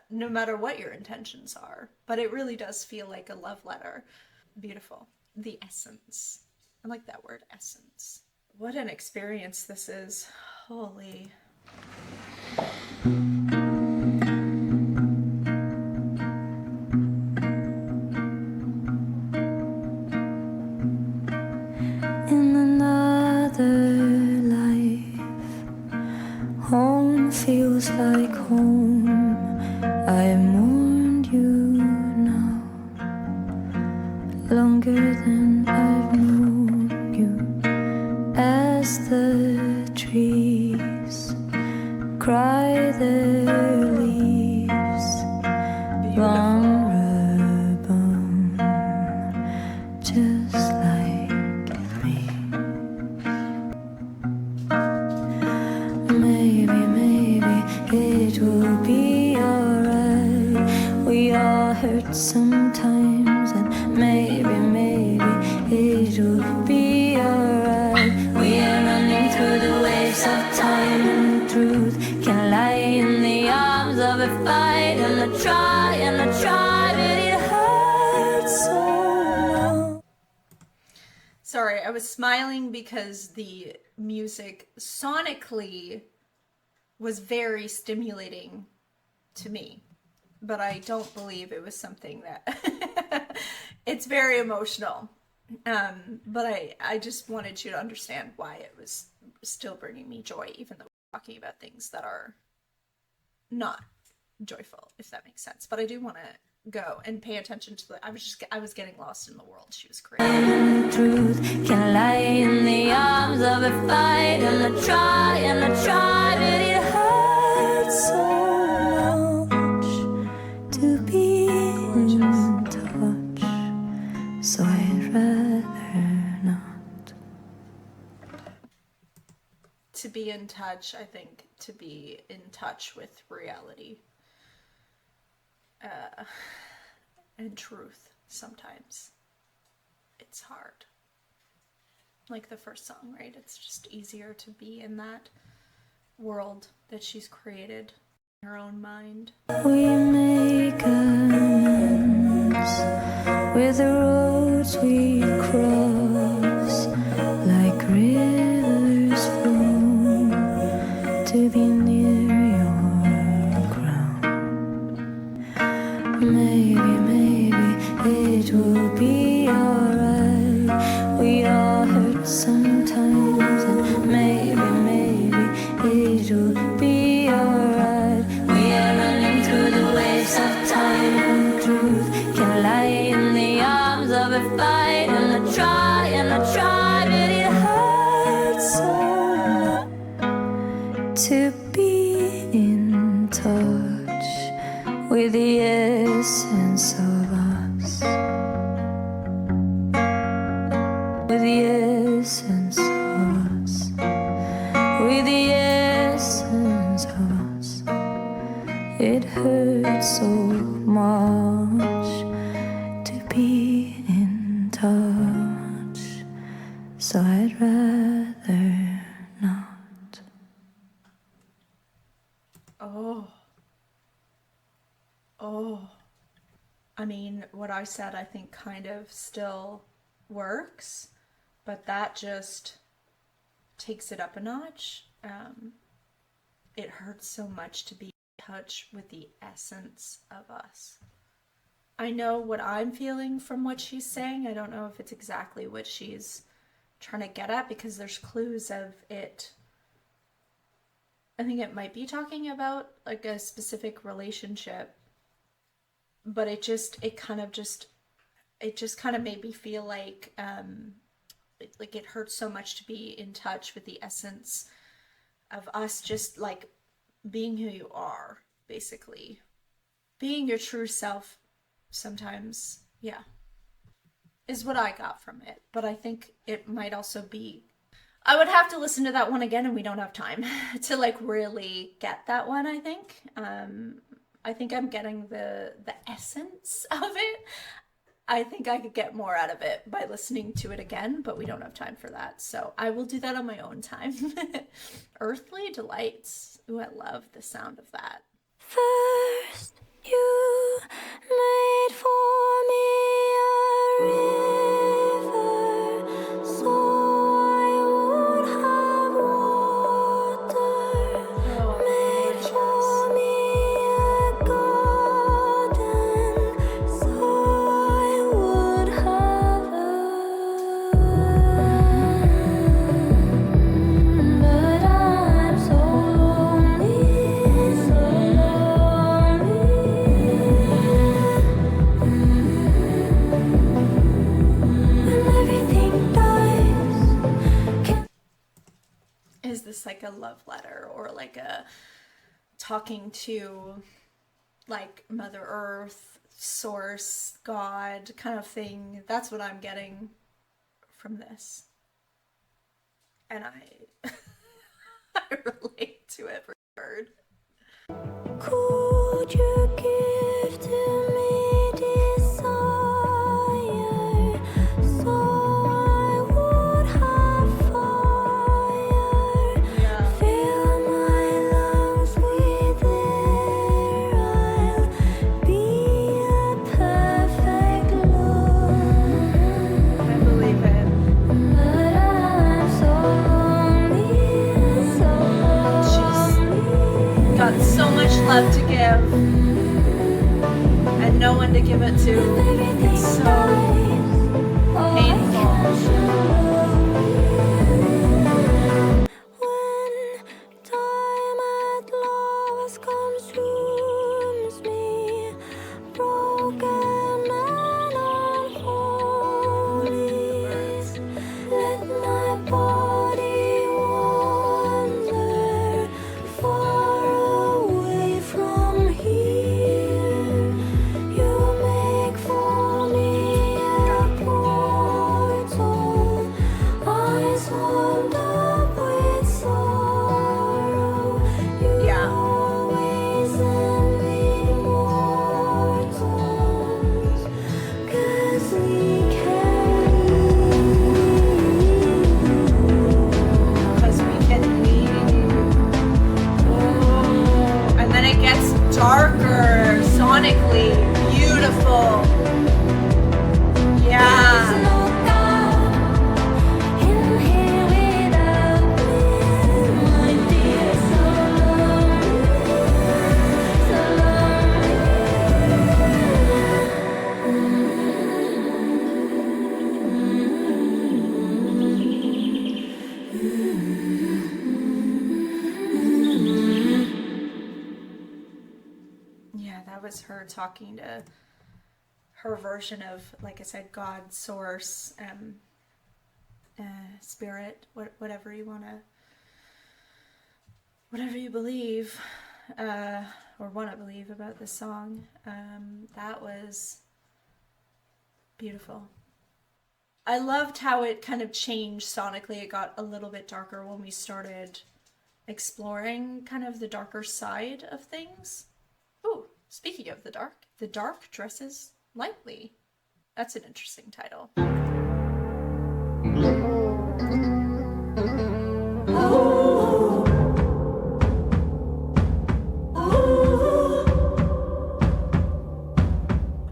no matter what your intentions are. But it really does feel like a love letter. Beautiful. The essence. I like that word, essence. What an experience this is. Holy. In another life, home feels like home. I mourned you now, longer than I've known you. As the trees cry their leaves, vulnerable, just like me. Maybe it will be alright. We all hurt sometimes, and maybe it will be alright. We are running through the waves of time, and truth can lie in the arms of a fight. And I try, but it hurts so much. Sorry, I was smiling because the music sonically was very stimulating to me, but I don't believe it was something that it's very emotional. But I just wanted you to understand why it was still bringing me joy, even though we're talking about things that are not joyful, if that makes sense. But I do want to go and pay attention to I was getting lost in the world she was creating. Truth can lie in the arms of a fight. And I try, but it hurts so much to be in touch, so I'd rather not. To be in touch, I think to be in touch with reality. And truth. Sometimes it's hard. Like the first song, right? It's just easier to be in that world that she's created in her own mind. We make amends with the roads we cross, like rivers flow to be near your ground. Maybe it will be alright. We all hurt sometimes, and maybe it will be alright. We are running through the waves of time, and truth can lie in the arms of a fight. And I try, but it hurts so much to be in touch with the essence of us, with the essence of us, with the essence of us. It hurts so much to be in touch, so I'd rather not. Oh, I mean, what I said I think kind of still works, but that just takes it up a notch. It hurts so much to be in touch with the essence of us. I know what I'm feeling from what she's saying. I don't know if it's exactly what she's trying to get at, because there's clues of it. I think it might be talking about like a specific relationship, but it just kind of made me feel like it hurts so much to be in touch with the essence of us, just like being who you are, basically being your true self sometimes, yeah, is what I got from it. But I think it might also be, I would have to listen to that one again, and we don't have time to like really get that one. I think I'm getting the essence of it. I think I could get more out of it by listening to it again, but we don't have time for that. So I will do that on my own time. Earthly Delights. Ooh, I love the sound of that. First, you made for me a river, so I would have water. Made for me a garden, so I would have earth. But I'm so lonely, so Is this like a love letter or like a talking to like Mother Earth, Source, God kind of thing? That's what I'm getting from this. And I I relate to every word. could you give to me desire, so I would have fire, fill my lungs with air, I'll be a perfect love. I believe it. But I'm so lonely, so lonely. Got so much love to give and no one to give it to. It's so painful. When time at last consumes me, broken and unholy, let my body wander far away from here. You make for me a portal, eyes warmed up with sorrow. You always envy mortals, 'cause we Because we can leave. Oh, and then it gets darker, sonically beautiful. Yeah. no God in here without me, my dear. So Yeah, that was her talking to her version of, like I said, God, Source, Spirit, whatever you believe, or want to believe about this song. That was beautiful. I loved how it kind of changed sonically. It got a little bit darker when we started exploring kind of the darker side of things. Ooh, speaking of the dark dresses lightly. That's an interesting title.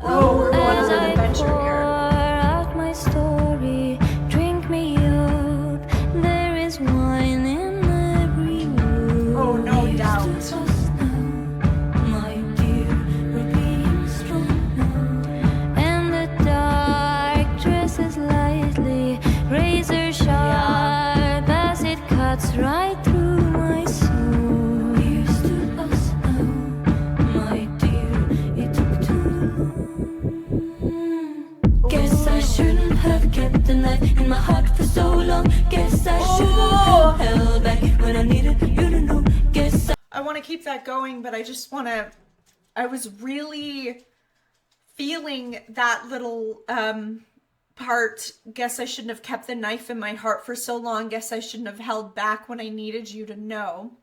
Oh, we're going on an adventure here. out my story, drink me up. There is wine in every room. Oh, no doubt. Here's to us now, my dear. We're being strong now. And the dark dresses lightly, razor sharp as it cuts right through my soul. Here's to us now, my dear. It took too long. Guess I shouldn't have kept the knife in my heart for so long. Guess I shouldn't have held back when I needed you to know. Guess I want to keep that going, but I just want to. I was really feeling that little part. Guess I shouldn't have kept the knife in my heart for so long. Guess I shouldn't have held back when I needed you to know.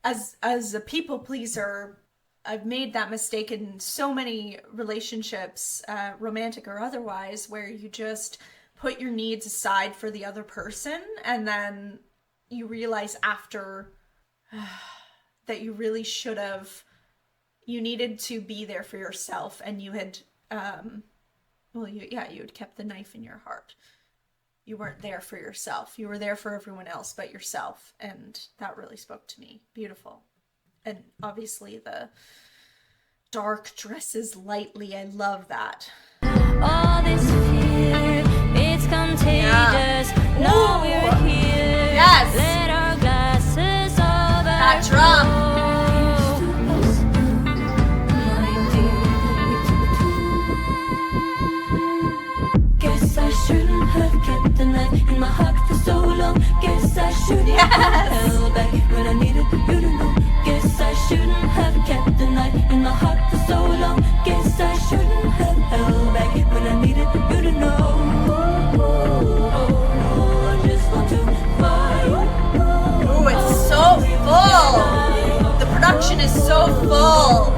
As a people pleaser, I've made that mistake in so many relationships, romantic or otherwise, where you just put your needs aside for the other person, and then you realize after that you really should have, you needed to be there for yourself, and you had, you had kept the knife in your heart. You weren't there for yourself. You were there for everyone else but yourself, and that really spoke to me. Beautiful. And obviously the dark dresses lightly. I love that. All this fear, it's contagious. Yeah. Now we're here. Yes. Let our glasses overflow. That drum. Guess I shouldn't have kept the knife in my heart for so long. Guess I shouldn't have held back when I needed you to know. Guess I shouldn't have kept the knife in my heart for so long. Guess I shouldn't have held back when I needed you to know. Oh, I just want to fight. Ooh, it's so full. The production is so full.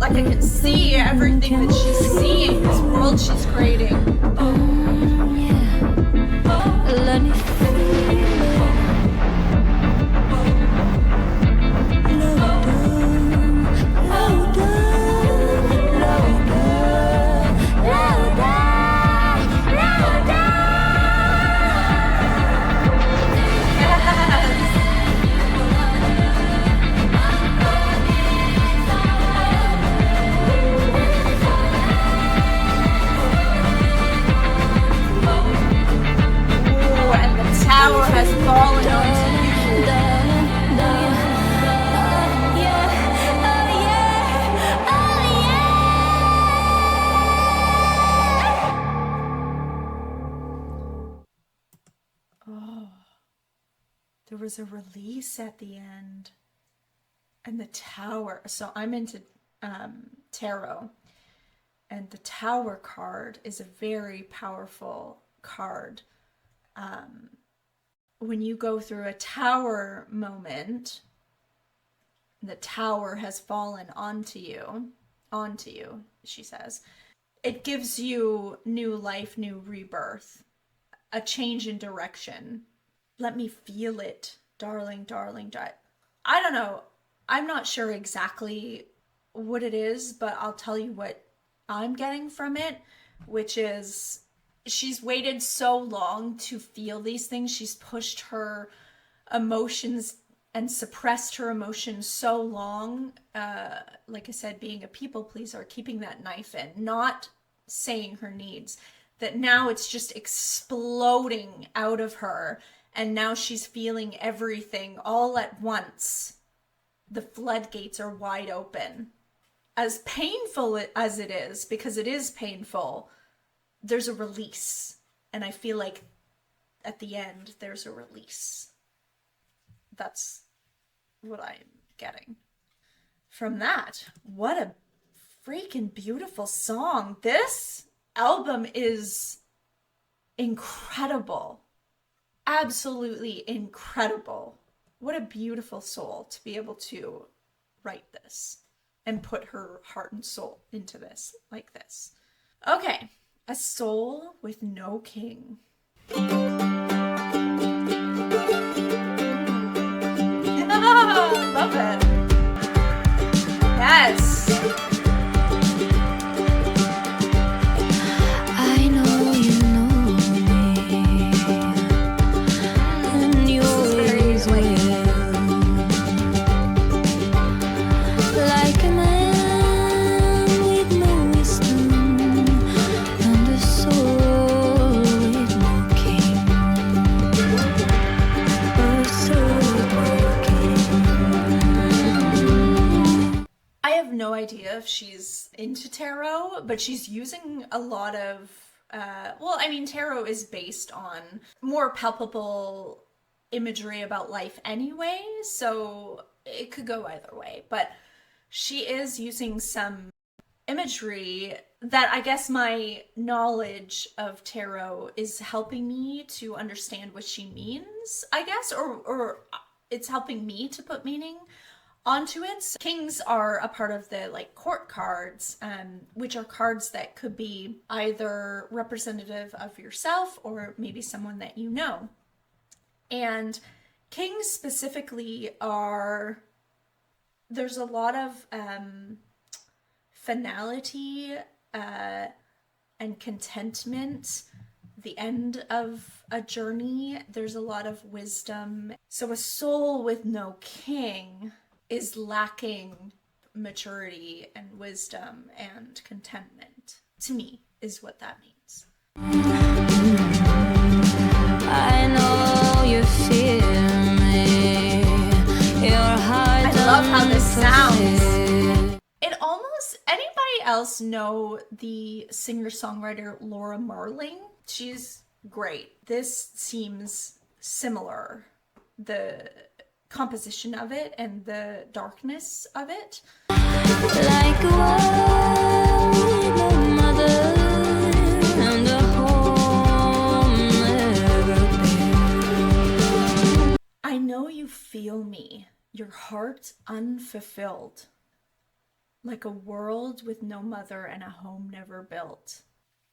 Like I can see everything that she's seeing, this world she's creating. Let me feel Tower has fallen onto you. Oh, there was a release at the end. And the Tower. So I'm into tarot. And the Tower card is a very powerful card. When you go through a tower moment, the tower has fallen onto you, she says. It gives you new life, new rebirth, a change in direction. Let me feel it, darling, darling. I don't know. I'm not sure exactly what it is, but I'll tell you what I'm getting from it, which is she's waited so long to feel these things. She's pushed her emotions and suppressed her emotions so long. Like I said, being a people pleaser, keeping that knife in, not saying her needs, that now it's just exploding out of her. And now she's feeling everything all at once. The floodgates are wide open. As painful as it is, because it is painful, there's a release, and I feel like at the end there's a release. That's what I'm getting from that. What a freaking beautiful song. This album is incredible. Absolutely incredible. What a beautiful soul to be able to write this and put her heart and soul into this like this. Okay. A soul with no king. Love it. Yes. I know you know me, and you always will. Like a man with no wisdom and a soul with no king. A soul broken. I have no idea if she's into tarot, but she's using a lot of, tarot is based on more palpable imagery about life anyway, so it could go either way. But she is using some imagery that I guess my knowledge of tarot is helping me to understand what she means, I guess, or it's helping me to put meaning onto it. So kings are a part of the like court cards, which are cards that could be either representative of yourself or maybe someone that you know. And kings specifically are, there's a lot of finality and contentment, the end of a journey. There's a lot of wisdom. So a soul with no king is lacking maturity and wisdom and contentment, to me, is what that means. I know you feel me. Your heart I love how this sounds. it. It almost, anybody else know the singer-songwriter Laura Marling? She's great. This seems similar. The composition of it and the darkness of it. Like a world with no mother and a home never been. I know you feel me, your heart unfulfilled, like a world with no mother and a home never built.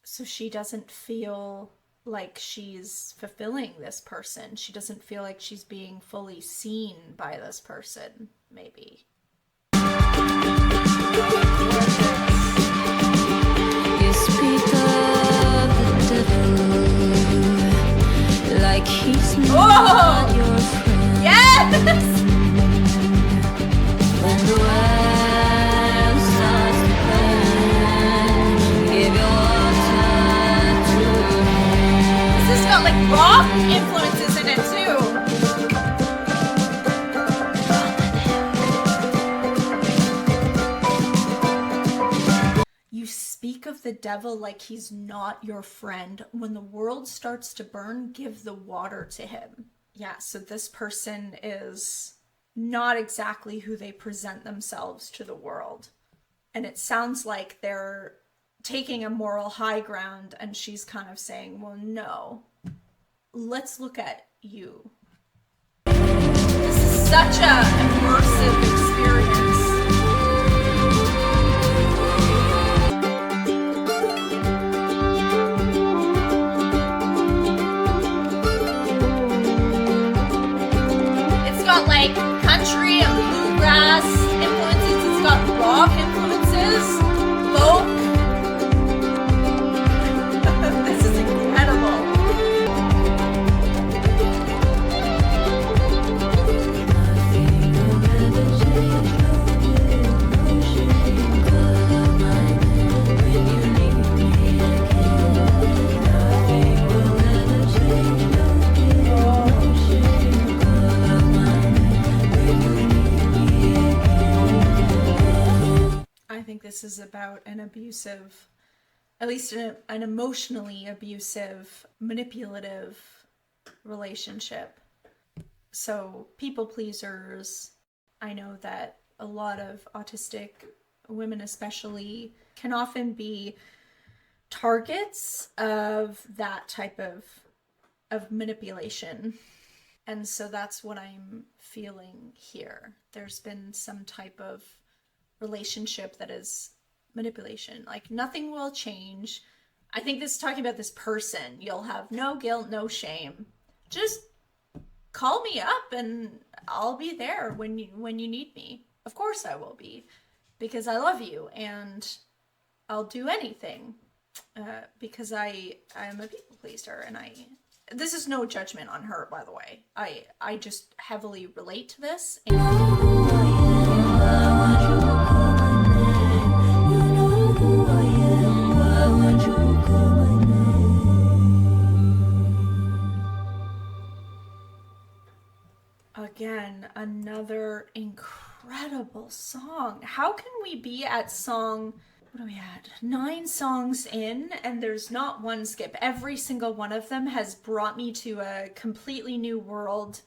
So she doesn't feel like she's fulfilling this person. She doesn't feel like she's being fully seen by this person, maybe. You speak of the devil like he's not your friend. Yes! When the world starts to burn, give your water to him. This has got like rock influences in it too. You speak of the devil like he's not your friend. When the world starts to burn, give the water to him. Yeah, so this person is not exactly who they present themselves to the world. And it sounds like they're taking a moral high ground and she's kind of saying, well, no, let's look at you. This is such a immersive experience. It's got like country and bluegrass influences. It's got rock influences, folk. This is incredible. I think this is about an abusive, at least an emotionally abusive, manipulative relationship. So people pleasers, I know that a lot of autistic women especially can often be targets of that type of manipulation. And so that's what I'm feeling here. There's been some type of relationship that is manipulation. Like nothing will change. I think this is talking about this person. You'll have no guilt, no shame. Just call me up and I'll be there when you need me. Of course I will be, because I love you and I'll do anything because I am a people pleaser, and this is no judgment on her, by the way. I just heavily relate to this. Again, another incredible song. How can we be at song, what are we at? 9 songs in, and there's not one skip. Every single one of them has brought me to a completely new world.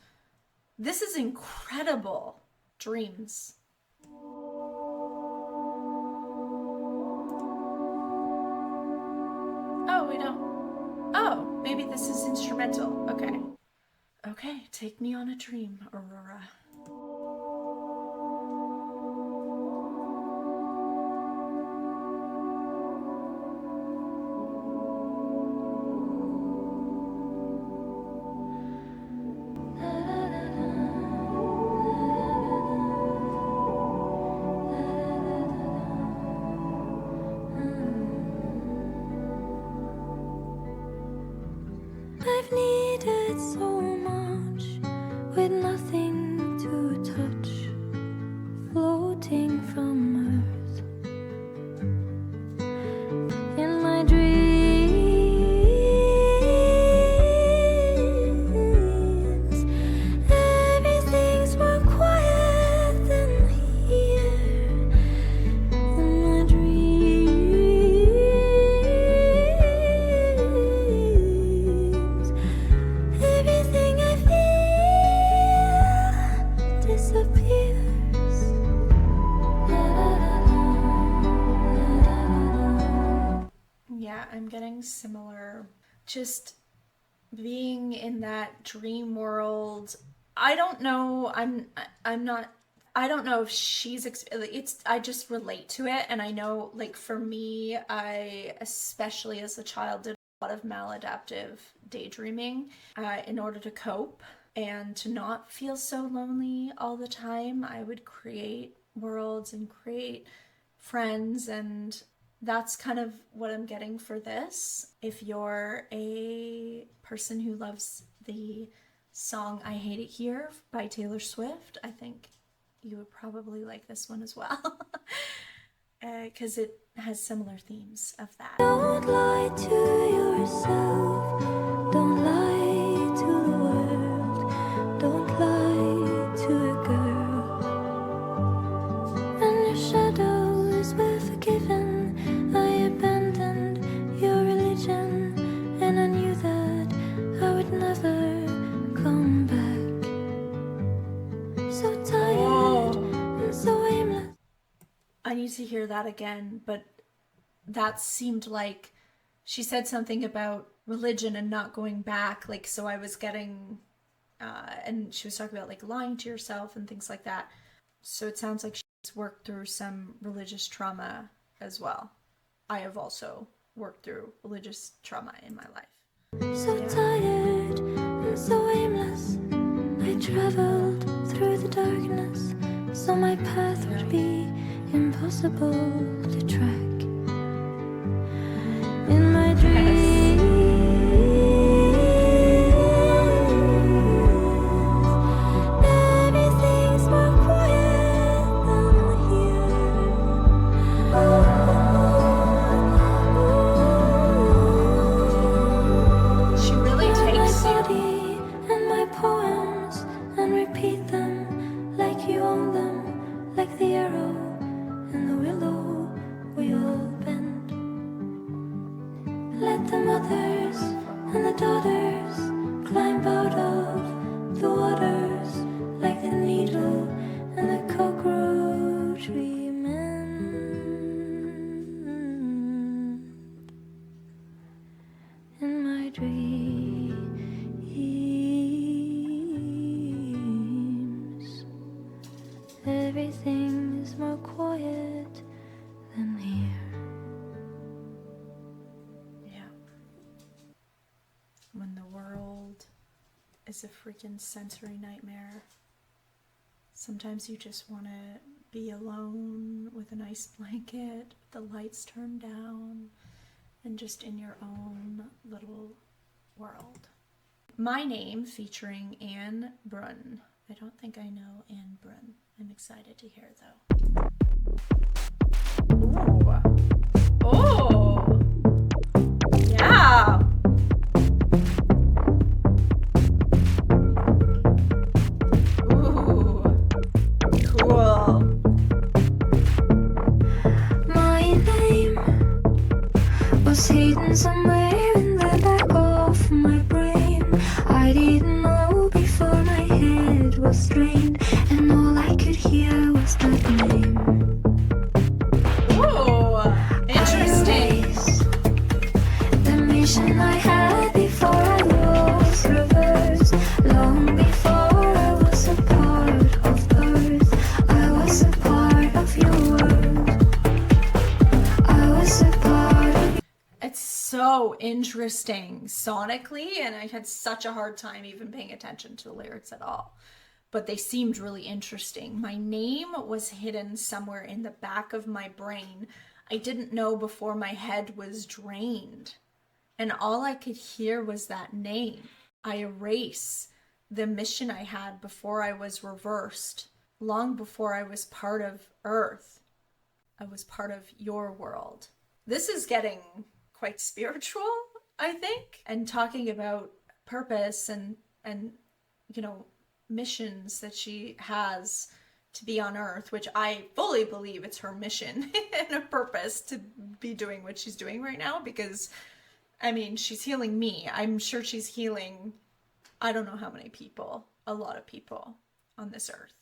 This is incredible. Dreams. don't... Oh, maybe this is instrumental. Okay. Okay, take me on a dream, Aurora. I've needed so much with nothing to touch, floating from earth. In my dreams, everything's more quiet than here. In my dreams, everything I feel disappears. Yeah, I'm getting similar. Just being in that dream world. I don't know. I'm not. I don't know if she's. It's. I just relate to it, and I know, like for me, I especially as a child did a lot of maladaptive daydreaming in order to cope and to not feel so lonely all the time. I would create worlds and create friends, and that's kind of what I'm getting for this. If you're a person who loves the song I Hate It Here by Taylor Swift, I think you would probably like this one as well. Because it has similar themes of that. Don't lie to yourself. Don't lie to the world. Don't lie to a girl. And your shadows were forgiven. I abandoned your religion, and I knew that I would never come back. So tired and so aimless. I need to hear that again, but that seemed like she said something about religion and not going back. Like, so I was getting, and she was talking about like lying to yourself and things like that. So it sounds like she's worked through some religious trauma as well. I have also worked through religious trauma in my life. So tired and so aimless. I traveled through the darkness, so my path would be impossible to track. In my dreams, everything's more quiet than here. She really takes My you. body and my poems, and repeat them like you own them, like the arrow and the willow. We all bend. Let the mothers and the daughters climb out of the waters, like the needle and the cockroach remain. In my dreams, everything is more quiet than here. Yeah. When the world is a freaking sensory nightmare, sometimes you just want to be alone with a nice blanket, the lights turned down, and just in your own little world. My Name featuring Anne Brunn. I don't think I know Anne Brunn. I'm excited to hear though. Ooh. Oh. Yeah. Ooh. Cool. My name was hidden somewhere in the back of my brain. I didn't know before my head was strained, and all I could hear was that name. Ooh. Interesting. The mission so interesting sonically, and I had such a hard time even paying attention to the lyrics at all. But they seemed really interesting. My name was hidden somewhere in the back of my brain. I didn't know before my head was drained. And all I could hear was that name. I erase the mission I had before I was reversed, long before I was part of Earth. I was part of your world. This is getting quite spiritual, I think, and talking about purpose and you know, missions that she has to be on Earth, which I fully believe it's her mission and a purpose to be doing what she's doing right now, because I mean, she's healing me. I'm sure she's healing, I don't know how many people, a lot of people on this earth.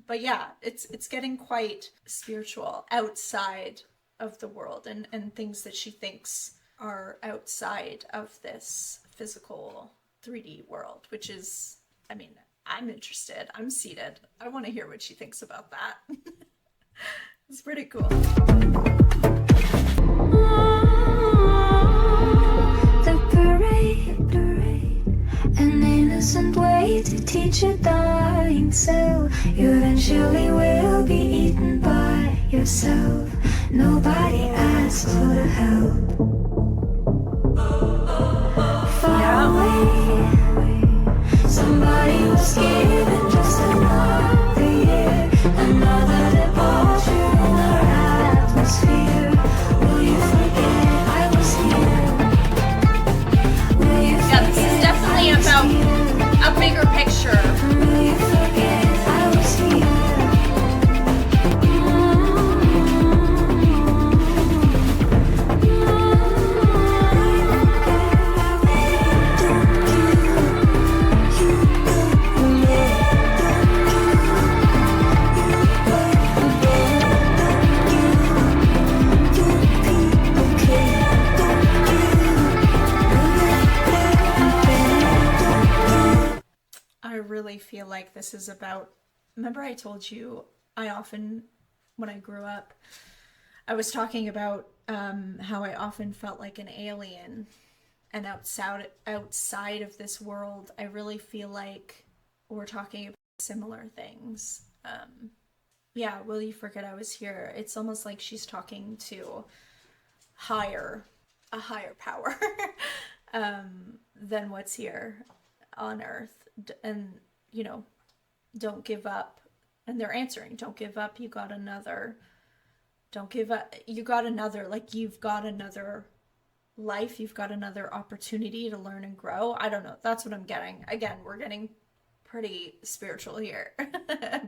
But yeah, it's getting quite spiritual outside of the world, and things that she thinks are outside of this physical 3D world, which is, I mean, I'm interested. I'm seated. I want to hear what she thinks about that. It's pretty cool. The parade, an innocent way to teach a dying soul. You eventually will be eaten by yourself. Nobody asks for the help. Far away, somebody was given just another year, another departure in our atmosphere. Will you forget I was here? Will you Yeah, this is definitely about a bigger picture. Will you forget I was here? I really feel like this is about, remember I told you I often, when I grew up, I was talking about how I often felt like an alien, and outside of this world, I really feel like we're talking about similar things. Yeah, will you forget I was here? It's almost like she's talking to a higher power than what's here on Earth. And, you know, don't give up. And they're answering, don't give up, you got another. Don't give up, you got another, like, you've got another life, you've got another opportunity to learn and grow. I don't know, that's what I'm getting. Again, we're getting pretty spiritual here.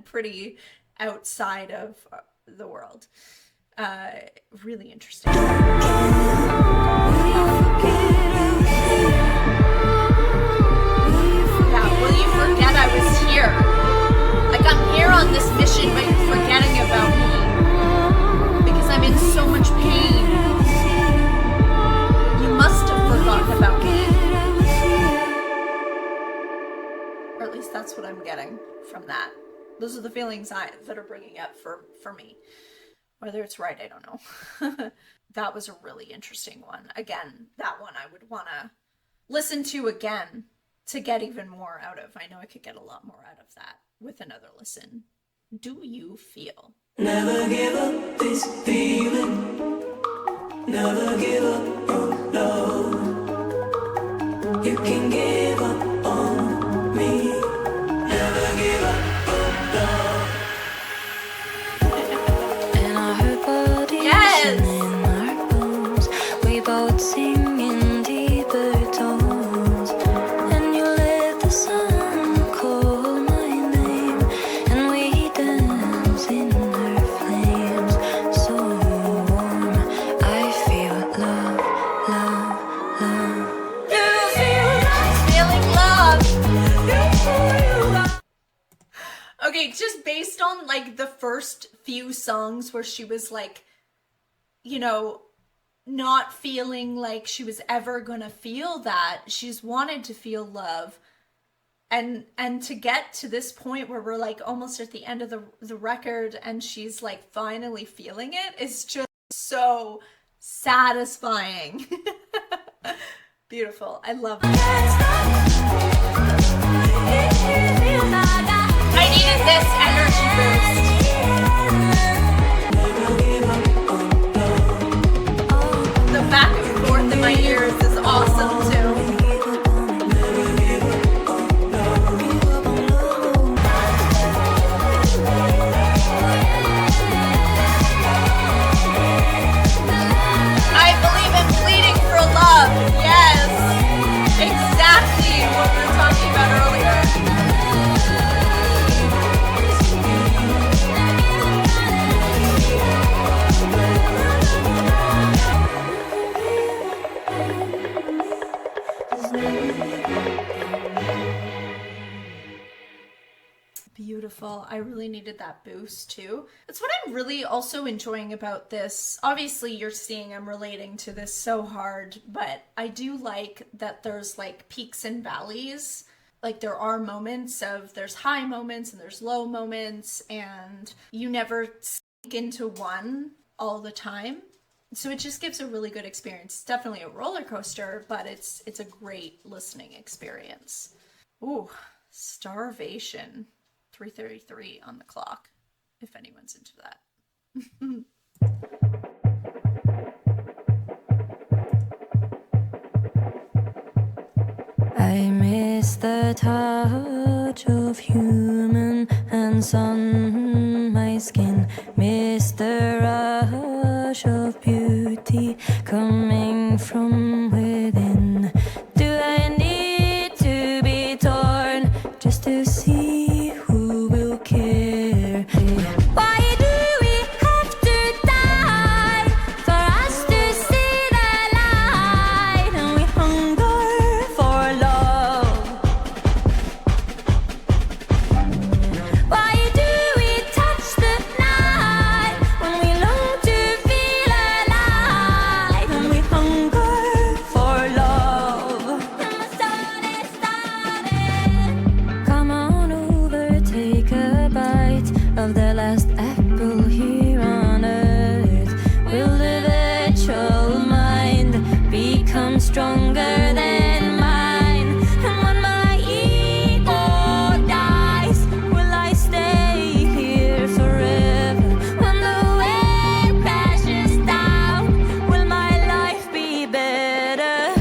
Pretty outside of the world. Really interesting. Will you forget I was here? Like, I'm here on this mission, but you're forgetting about me because I'm in so much pain. You must have forgotten about me. Or at least that's what I'm getting from that. Those are the feelings that are bringing up for me. Whether it's right, I don't know. That was a really interesting one. Again, that one I would want to listen to again to get even more out of. I know I could get a lot more out of that with another listen. Do you feel? Never give up this feeling. Never give up, oh no. You can give up on me. Never give up, oh In our bodies Yes! and in our bones, we both sing in deeper tones. And you let the sun call my name, and we dance in our flames. So warm, I feel love, love, love. You feel Feeling love. Okay, just based on like the first few songs where she was like, you know, not feeling like she was ever gonna feel that. She's wanted to feel love. And to get to this point where we're like almost at the end of the record and she's like finally feeling it is just so satisfying. Beautiful. I love it. I needed this energy boost. The back and forth in my ears is awesome too. Yes, exactly what we were talking about earlier. Beautiful. I really needed that boost too. That's what I'm really also enjoying about this. Obviously, you're seeing I'm relating to this so hard, but I do like that there's like peaks and valleys. Like there are moments of, there's high moments and there's low moments, and you never sink into one all the time. So it just gives a really good experience. It's definitely a roller coaster, but it's a great listening experience. Ooh, Starvation. 3:33 on the clock, if anyone's into that. I miss the touch of human hands on my skin. Miss the rush of beauty coming from within. Do I need to be torn just to see who will care? Why do we have to die for us to see the light? And we hunger for love. Why do we touch the night when we long to feel alive? And we hunger for love. And my soul is starving. Come on over, take a bite of the last apple here on earth. Will the virtual mind become stronger than mine? And when my ego dies, will I stay here forever? When the wave crashes down, will my life be better?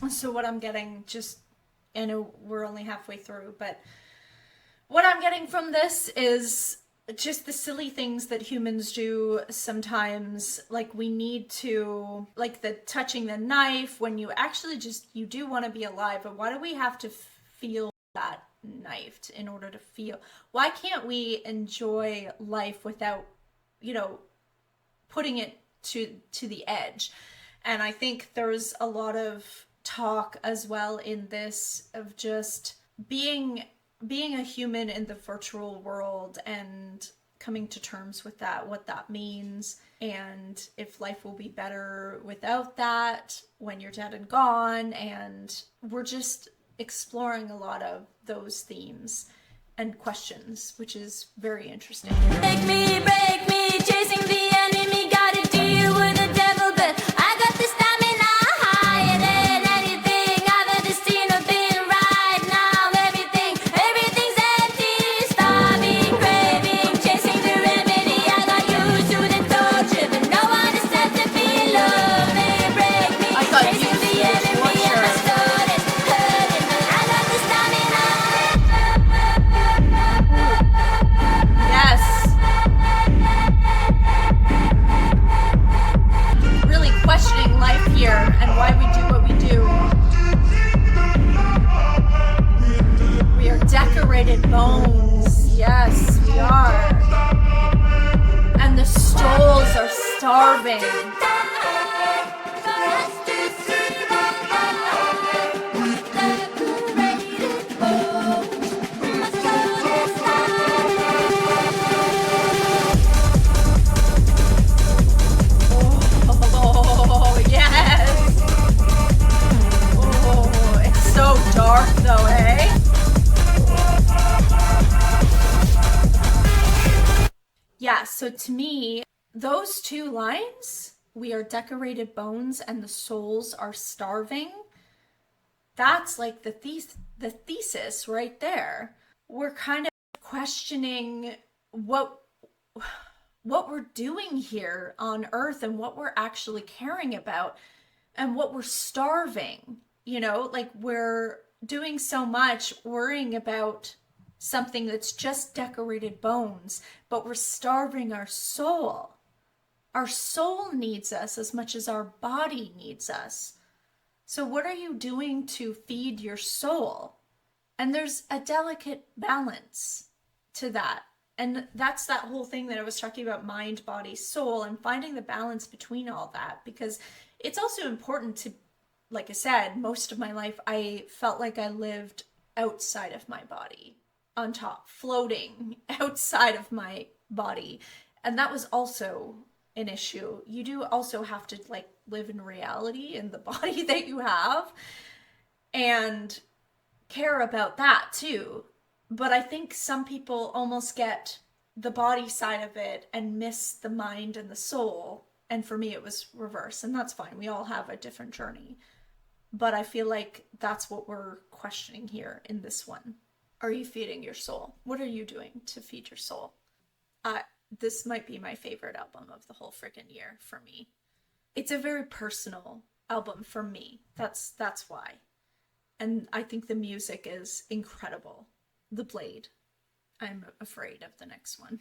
So what I'm getting, just, I know we're only halfway through, but what I'm getting from this is just the silly things that humans do sometimes. Like we need to, like the touching the knife, when you actually just, you do want to be alive, but why do we have to feel that knifed in order to feel? Why can't we enjoy life without, putting it to the edge? And I think there's a lot of talk as well in this of just being a human in the virtual world and coming to terms with that, what that means, and if life will be better without that when you're dead and gone. And we're just exploring a lot of those themes and questions, which is very interesting. Break me, chasing the enemy, gotta deal with the devil, but I got the stamina higher than anything I've ever seen or been right now. Everything's empty, starving, craving, chasing the remedy. I got used to the torture, but no one is set to be loving. Break me, I got chasing used to the the enemy, and my torture. soul is hurting, but I got the stamina. Yes. Really questioning life here and why we do what we do. We are decorated bones. Yes, we are. And the stoles are starving. Oh, yes. Oh, it's so dark though, eh? Yeah, so to me, those two lines we are decorated bones and the souls are starving, that's like the thesis right there. We're kind of questioning what we're doing here on Earth and what we're actually caring about and what we're starving. You know, like we're doing so much worrying about something that's just decorated bones, but we're starving our soul. Our soul needs us as much as our body needs us. So what are you doing to feed your soul? And there's a delicate balance to that. And that's that whole thing that I was talking about, mind, body, soul, and finding the balance between all that. Because it's also important to, like I said, most of my life, I felt like I lived outside of my body, on top, floating outside of my body. And that was also an issue. You do also have to like live in reality in the body that you have and care about that too. But I think some people almost get the body side of it and miss the mind and the soul. And for me, it was reverse, and that's fine. We all have a different journey. But I feel like that's what we're questioning here in this one. Are you feeding your soul? What are you doing to feed your soul? This might be my favorite album of the whole freaking year for me. It's a very personal album for me. That's why. And I think the music is incredible. The Blade. I'm afraid of the next one.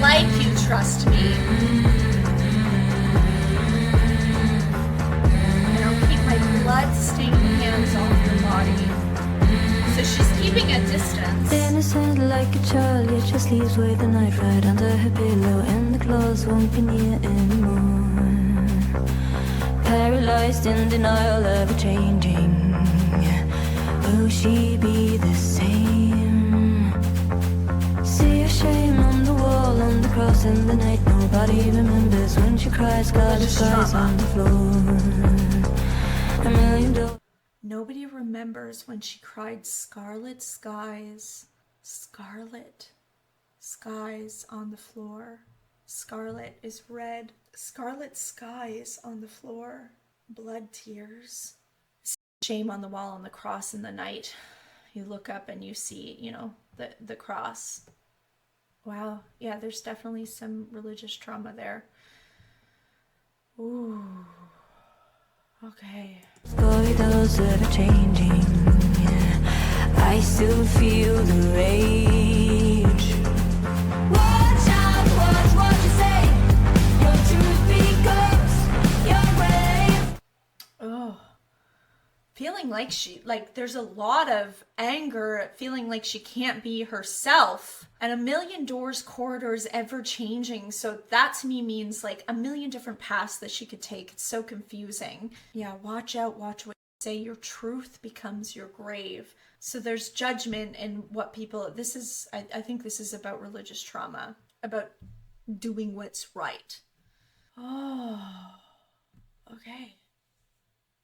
Like you trust me. And I'll keep my blood-stained hands off your body. So she's keeping a distance. Innocent like a child, yet she sleeps with the night right under her pillow, and the claws won't be near anymore. Paralyzed in denial, ever changing. Will she be the same? See her shame on the wall, on the cross in the night. Nobody remembers when she cries. Scarlet skies on the floor. $1,000,000. Nobody remembers when she cried scarlet skies. Scarlet skies on the floor. Scarlet is red. Scarlet skies on the floor. Blood tears. Shame on the wall, on the cross in the night. You look up and you see, you know, the cross. Wow. Yeah, there's definitely some religious trauma there. Ooh. Okay. Corridors that are changing. I still feel the rage. Watch out, watch what you say. Your truth becomes your grave. Oh. Feeling like there's a lot of anger, feeling like she can't be herself. And 1,000,000 doors, corridors, ever changing. So that to me means like 1,000,000 different paths that she could take. It's so confusing. Yeah, watch out, watch what you say. Your truth becomes your grave. So there's judgment in what people, I think this is about religious trauma, about doing what's right. Oh, okay.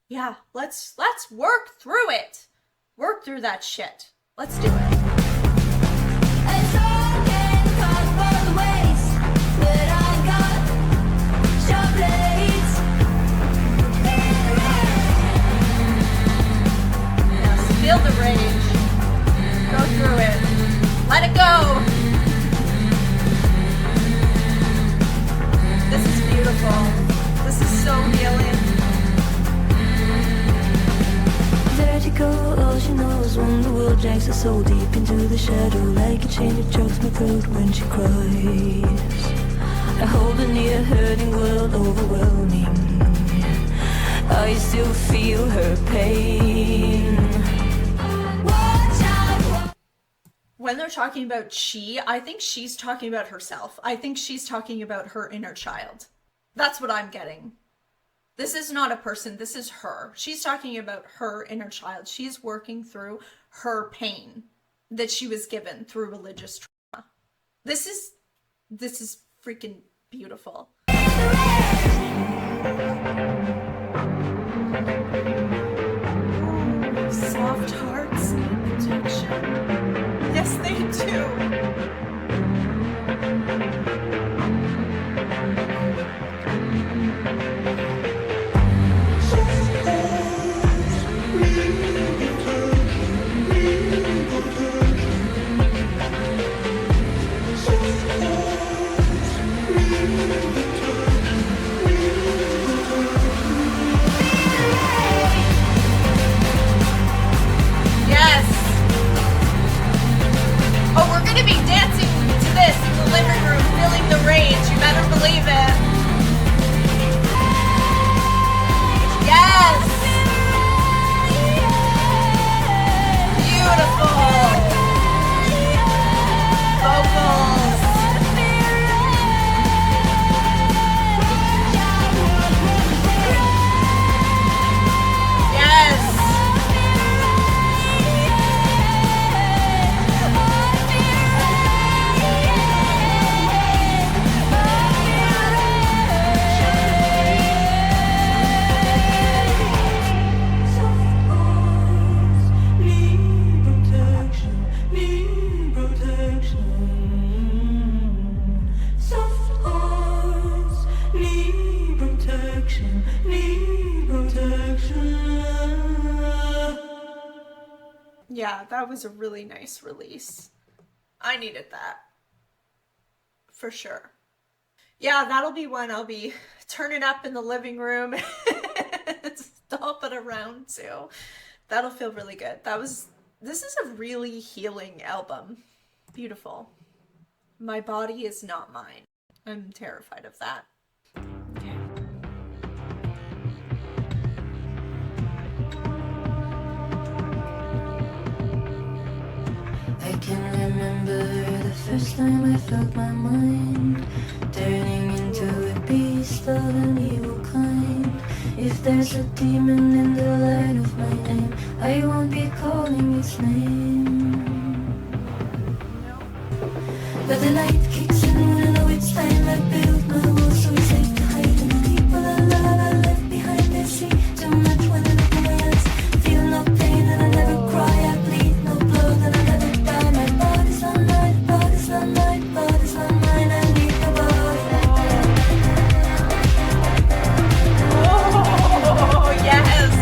Yeah, let's work through it. Work through that shit. Let's do it. It's all getting caught for the ways that I got sharp blades. Now feel the rage. Go through it. Let it go. This is beautiful. This is so healing. Vertigo, all she knows when the world drags her so deep into the shadow, like a chain that chokes my throat when she cries. I hold her near, hurting world overwhelming. I still feel her pain. Watch out. when they're talking about she, I think she's talking about herself. I think she's talking about her inner child. That's what I'm getting. This is not a person, this is her. She's talking about her inner child. She's working through her pain that she was given through religious trauma. This is freaking beautiful. Soft hearts need protection. Yes, they do. Yeah, that was a really nice release. I needed that. For sure. Yeah, that'll be one I'll be turning up in the living room and stomping around to. That'll feel really good. This is a really healing album. Beautiful. My body is not mine. I'm terrified of that. Okay. I can remember the first time I felt my mind turning into a beast of an evil kind. If there's a demon in the light of my aim, I won't be calling its name. But the light kicks in when I know it's time. I build my walls so it's safe to hide. And the people I love I left behind, they see too much when I look in my eyes. Feel no pain and I never cry. I bleed no blood and I never die. My body's not mine, body's not mine, body's not mine. I need my body. Oh, yes!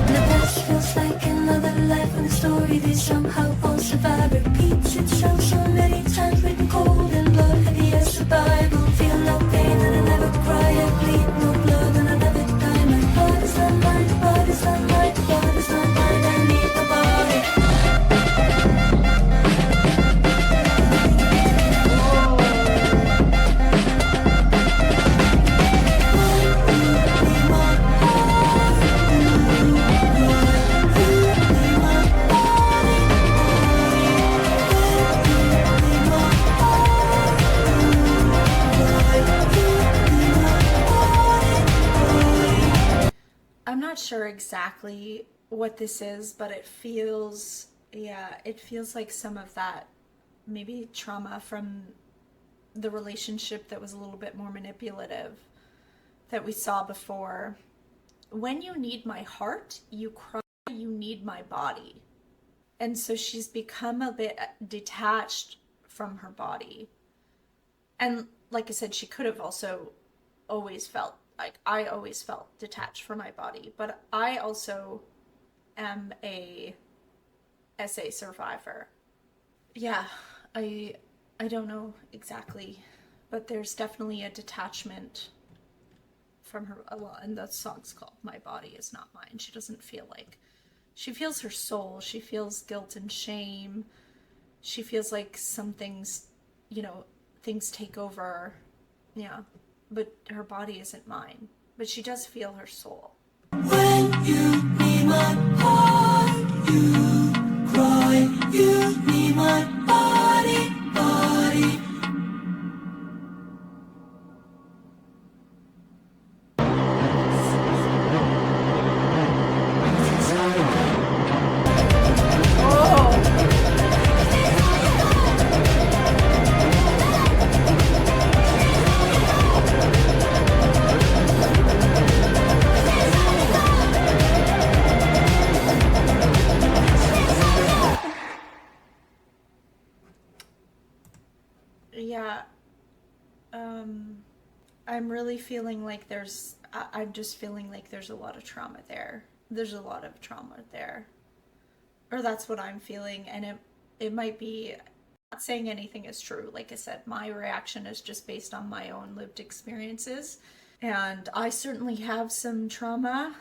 The past feels like another life and a story they somehow all survive. Repeats itself so many times, written cold and blood heavy as the Bible. Feel no pain and I never cry. I bleed no blood and I never die. My body's not mine, body's not mine, body's not mine. I need my body. I'm not sure exactly what this is, but it feels, yeah, it feels like some of that maybe trauma from the relationship that was a little bit more manipulative that we saw before. When you need my heart, you cry, you need my body. And so she's become a bit detached from her body. And like I said, she could have also always felt, like I always felt detached from my body, but I also am a SA survivor. Yeah, I don't know exactly, but there's definitely a detachment from her a lot, and the song's called My Body Is Not Mine. She doesn't feel like, she feels her soul, she feels guilt and shame, she feels like some things, you know, things take over, yeah, but her body isn't mine, but she does feel her soul. When you need my heart, you my body, body. Yeah, I'm really feeling like I'm just feeling like there's a lot of trauma there. There's a lot of trauma there. Or that's what I'm feeling, and it might be, I'm not saying anything is true. Like I said, my reaction is just based on my own lived experiences. And I certainly have some trauma.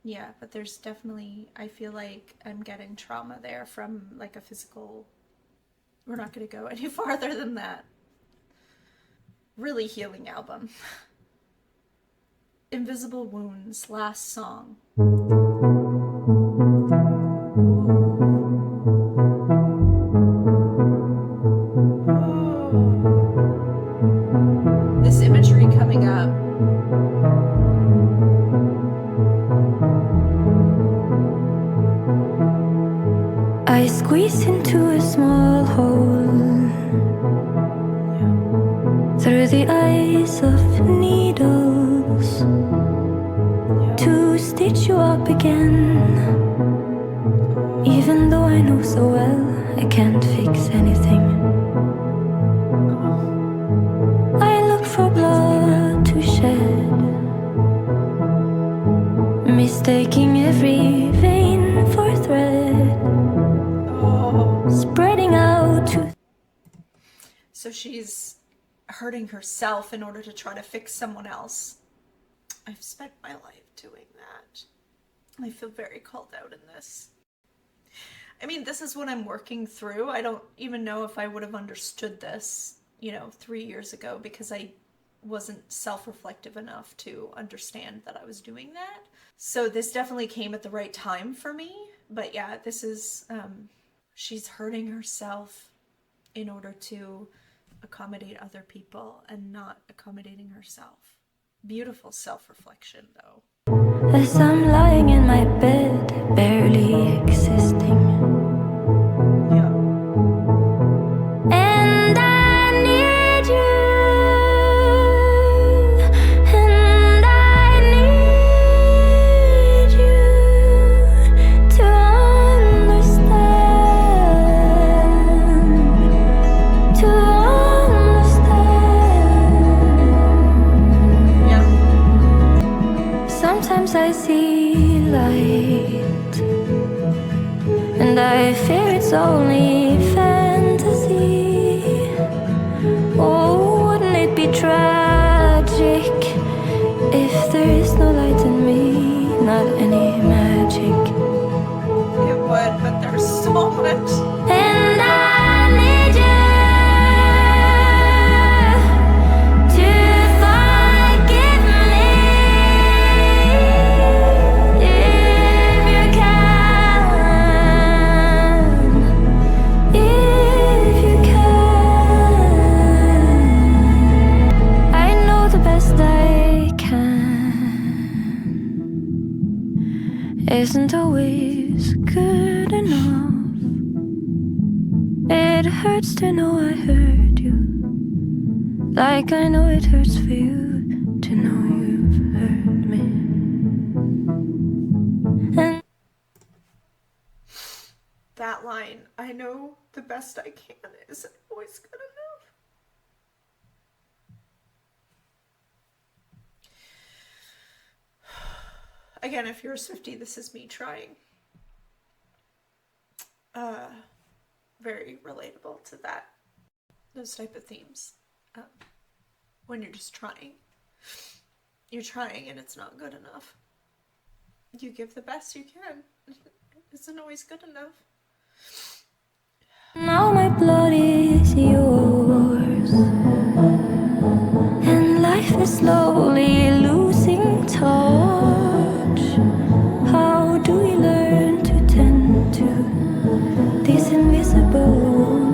Yeah, but there's definitely, I feel like I'm getting trauma there from like a physical, we're not going to go any farther than that. Really healing album. Invisible Wounds, last song. This imagery coming up. I squeeze into a small hole through the eyes of needles to stitch you up again. Even though I know so well I can't fix anything, I look for blood to shed, mistaking every vein for thread, spreading out to. So she's hurting herself in order to try to fix someone else. I've spent my life doing that. I feel very called out in this. I mean, this is what I'm working through. I don't even know if I would have understood this, 3 years ago, because I wasn't self-reflective enough to understand that I was doing that. So this definitely came at the right time for me. But yeah, this is, she's hurting herself in order to accommodate other people and not accommodating herself. Beautiful self-reflection, though. As I'm lying in my bed, barely existing. Yeah. And I need you, and I need you to understand, to understand. Yeah. Sometimes I see light, and I fear it's only fantasy. Oh, wouldn't it be tragic if there is no light in me, not any magic? It would, but there's so much. And I need you to forgive me if you can, if you can. I know the best I can isn't always good enough. It hurts to know I hurt you, like I know it hurts for you to know you've hurt me. And That line, I know the best I can, isn't always good enough. Again, if you're a Swiftie, this is me trying. Very relatable to that, those type of themes. When you're just trying. You're trying and it's not good enough. You give the best you can. It isn't always good enough. now my blood is yours, and life is slowly losing touch. How do we learn to tend to these invisible wounds?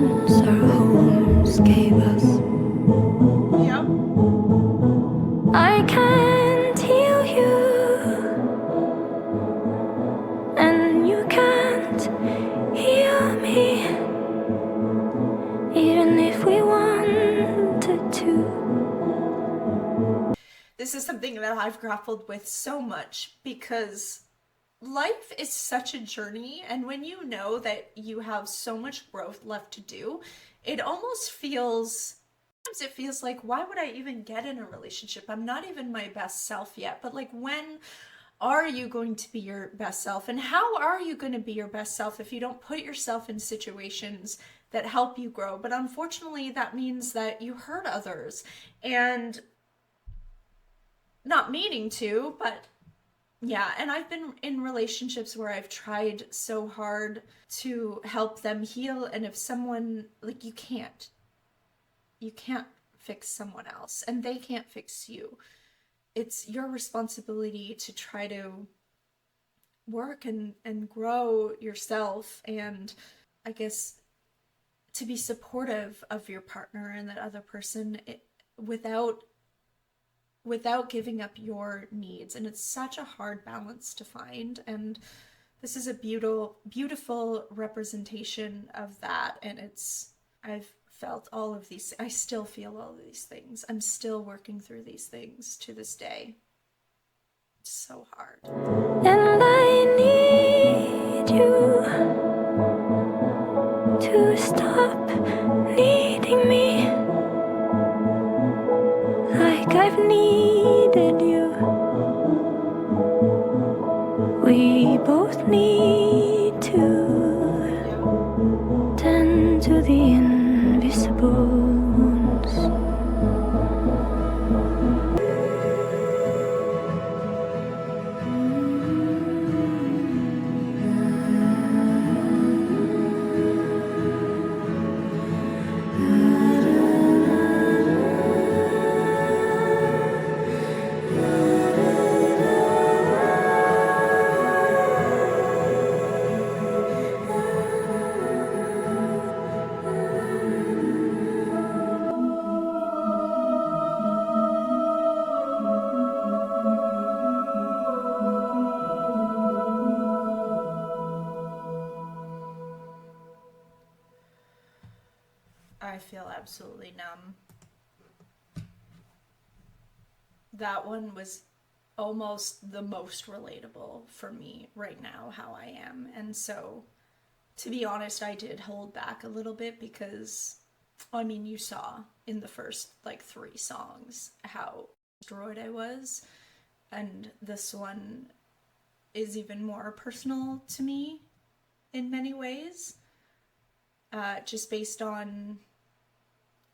to. This is something that I've grappled with so much because life is such a journey, and when you know that you have so much growth left to do, it almost feels, sometimes it feels like, why would I even get in a relationship? I'm not even my best self yet. But like, when are you going to be your best self? And how are you going to be your best self if you don't put yourself in situations that help you grow? But unfortunately, that means that you hurt others, and not meaning to, but yeah. And I've been in relationships where I've tried so hard to help them heal, and if someone, like, you can't fix someone else, and they can't fix you. It's your responsibility to try to work and grow yourself, and I guess to be supportive of your partner and that other person, without giving up your needs. And it's such a hard balance to find, and this is a beautiful representation of that. And I've felt all of these, I still feel all of these things. I'm still working through these things to this day. It's so hard. And I need you to stop needing me like I've needed you. We both need to tend to the invisible wounds. I feel absolutely numb. That one was almost the most relatable for me right now, how I am. And so, to be honest, I did hold back a little bit because, I mean, you saw in the first like 3 songs how destroyed I was. And this one is even more personal to me in many ways, just based on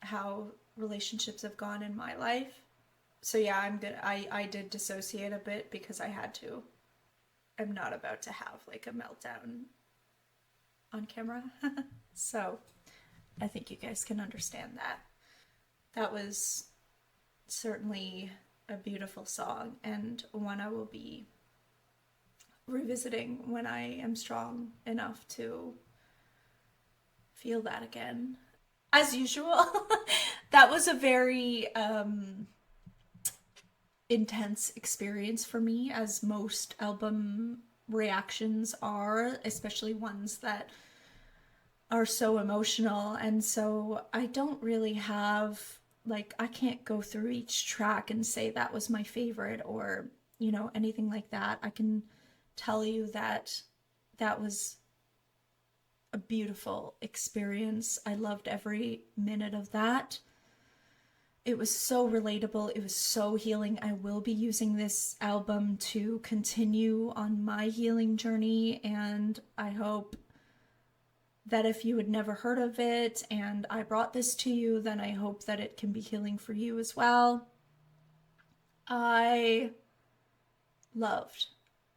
how relationships have gone in my life. So yeah, I did dissociate a bit because I had to. I'm not about to have like a meltdown on camera. So I think you guys can understand that. That was certainly a beautiful song, and one I will be revisiting when I am strong enough to feel that again. As usual, that was a very intense experience for me, as most album reactions are, especially ones that are so emotional. And so I don't really have, like, I can't go through each track and say that was my favorite or, you know, anything like that. I can tell you that that was a beautiful experience. I loved every minute of that. It was so relatable. It was so healing. I will be using this album to continue on my healing journey, and I hope that if you had never heard of it and I brought this to you, then I hope that it can be healing for you as well. I loved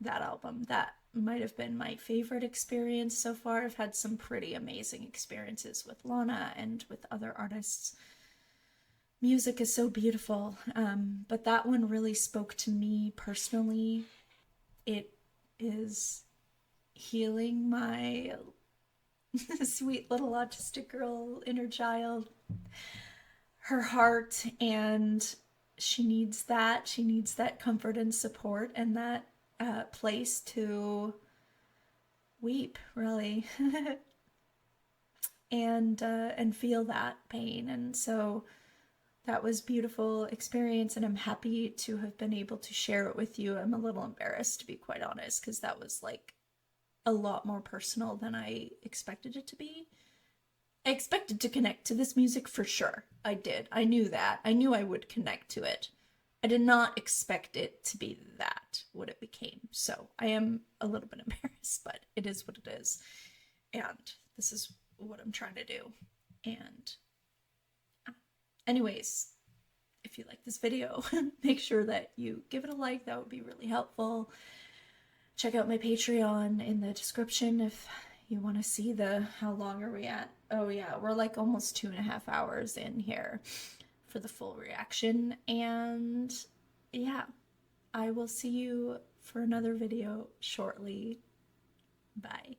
that album. That might have been my favorite experience so far. I've had some pretty amazing experiences with Lana and with other artists. Music is so beautiful, but that one really spoke to me personally. It is healing my sweet little autistic girl inner child, her heart, and she needs that. She needs that comfort and support and that place to weep, really, and feel that pain. And so That was beautiful experience, and I'm happy to have been able to share it with you. I'm a little embarrassed, to be quite honest, because that was like a lot more personal than I expected it to be. I expected to connect to this music for sure. I did. I knew that. I knew I would connect to it. I did not expect it to be that, what it became. So I am a little bit embarrassed, but it is what it is. And this is what I'm trying to do. And anyways, if you like this video, make sure that you give it a like. That would be really helpful. Check out my Patreon in the description if you want to see how long are we at? Oh yeah, we're like almost 2.5 hours in here for the full reaction. And yeah, I will see you for another video shortly. Bye.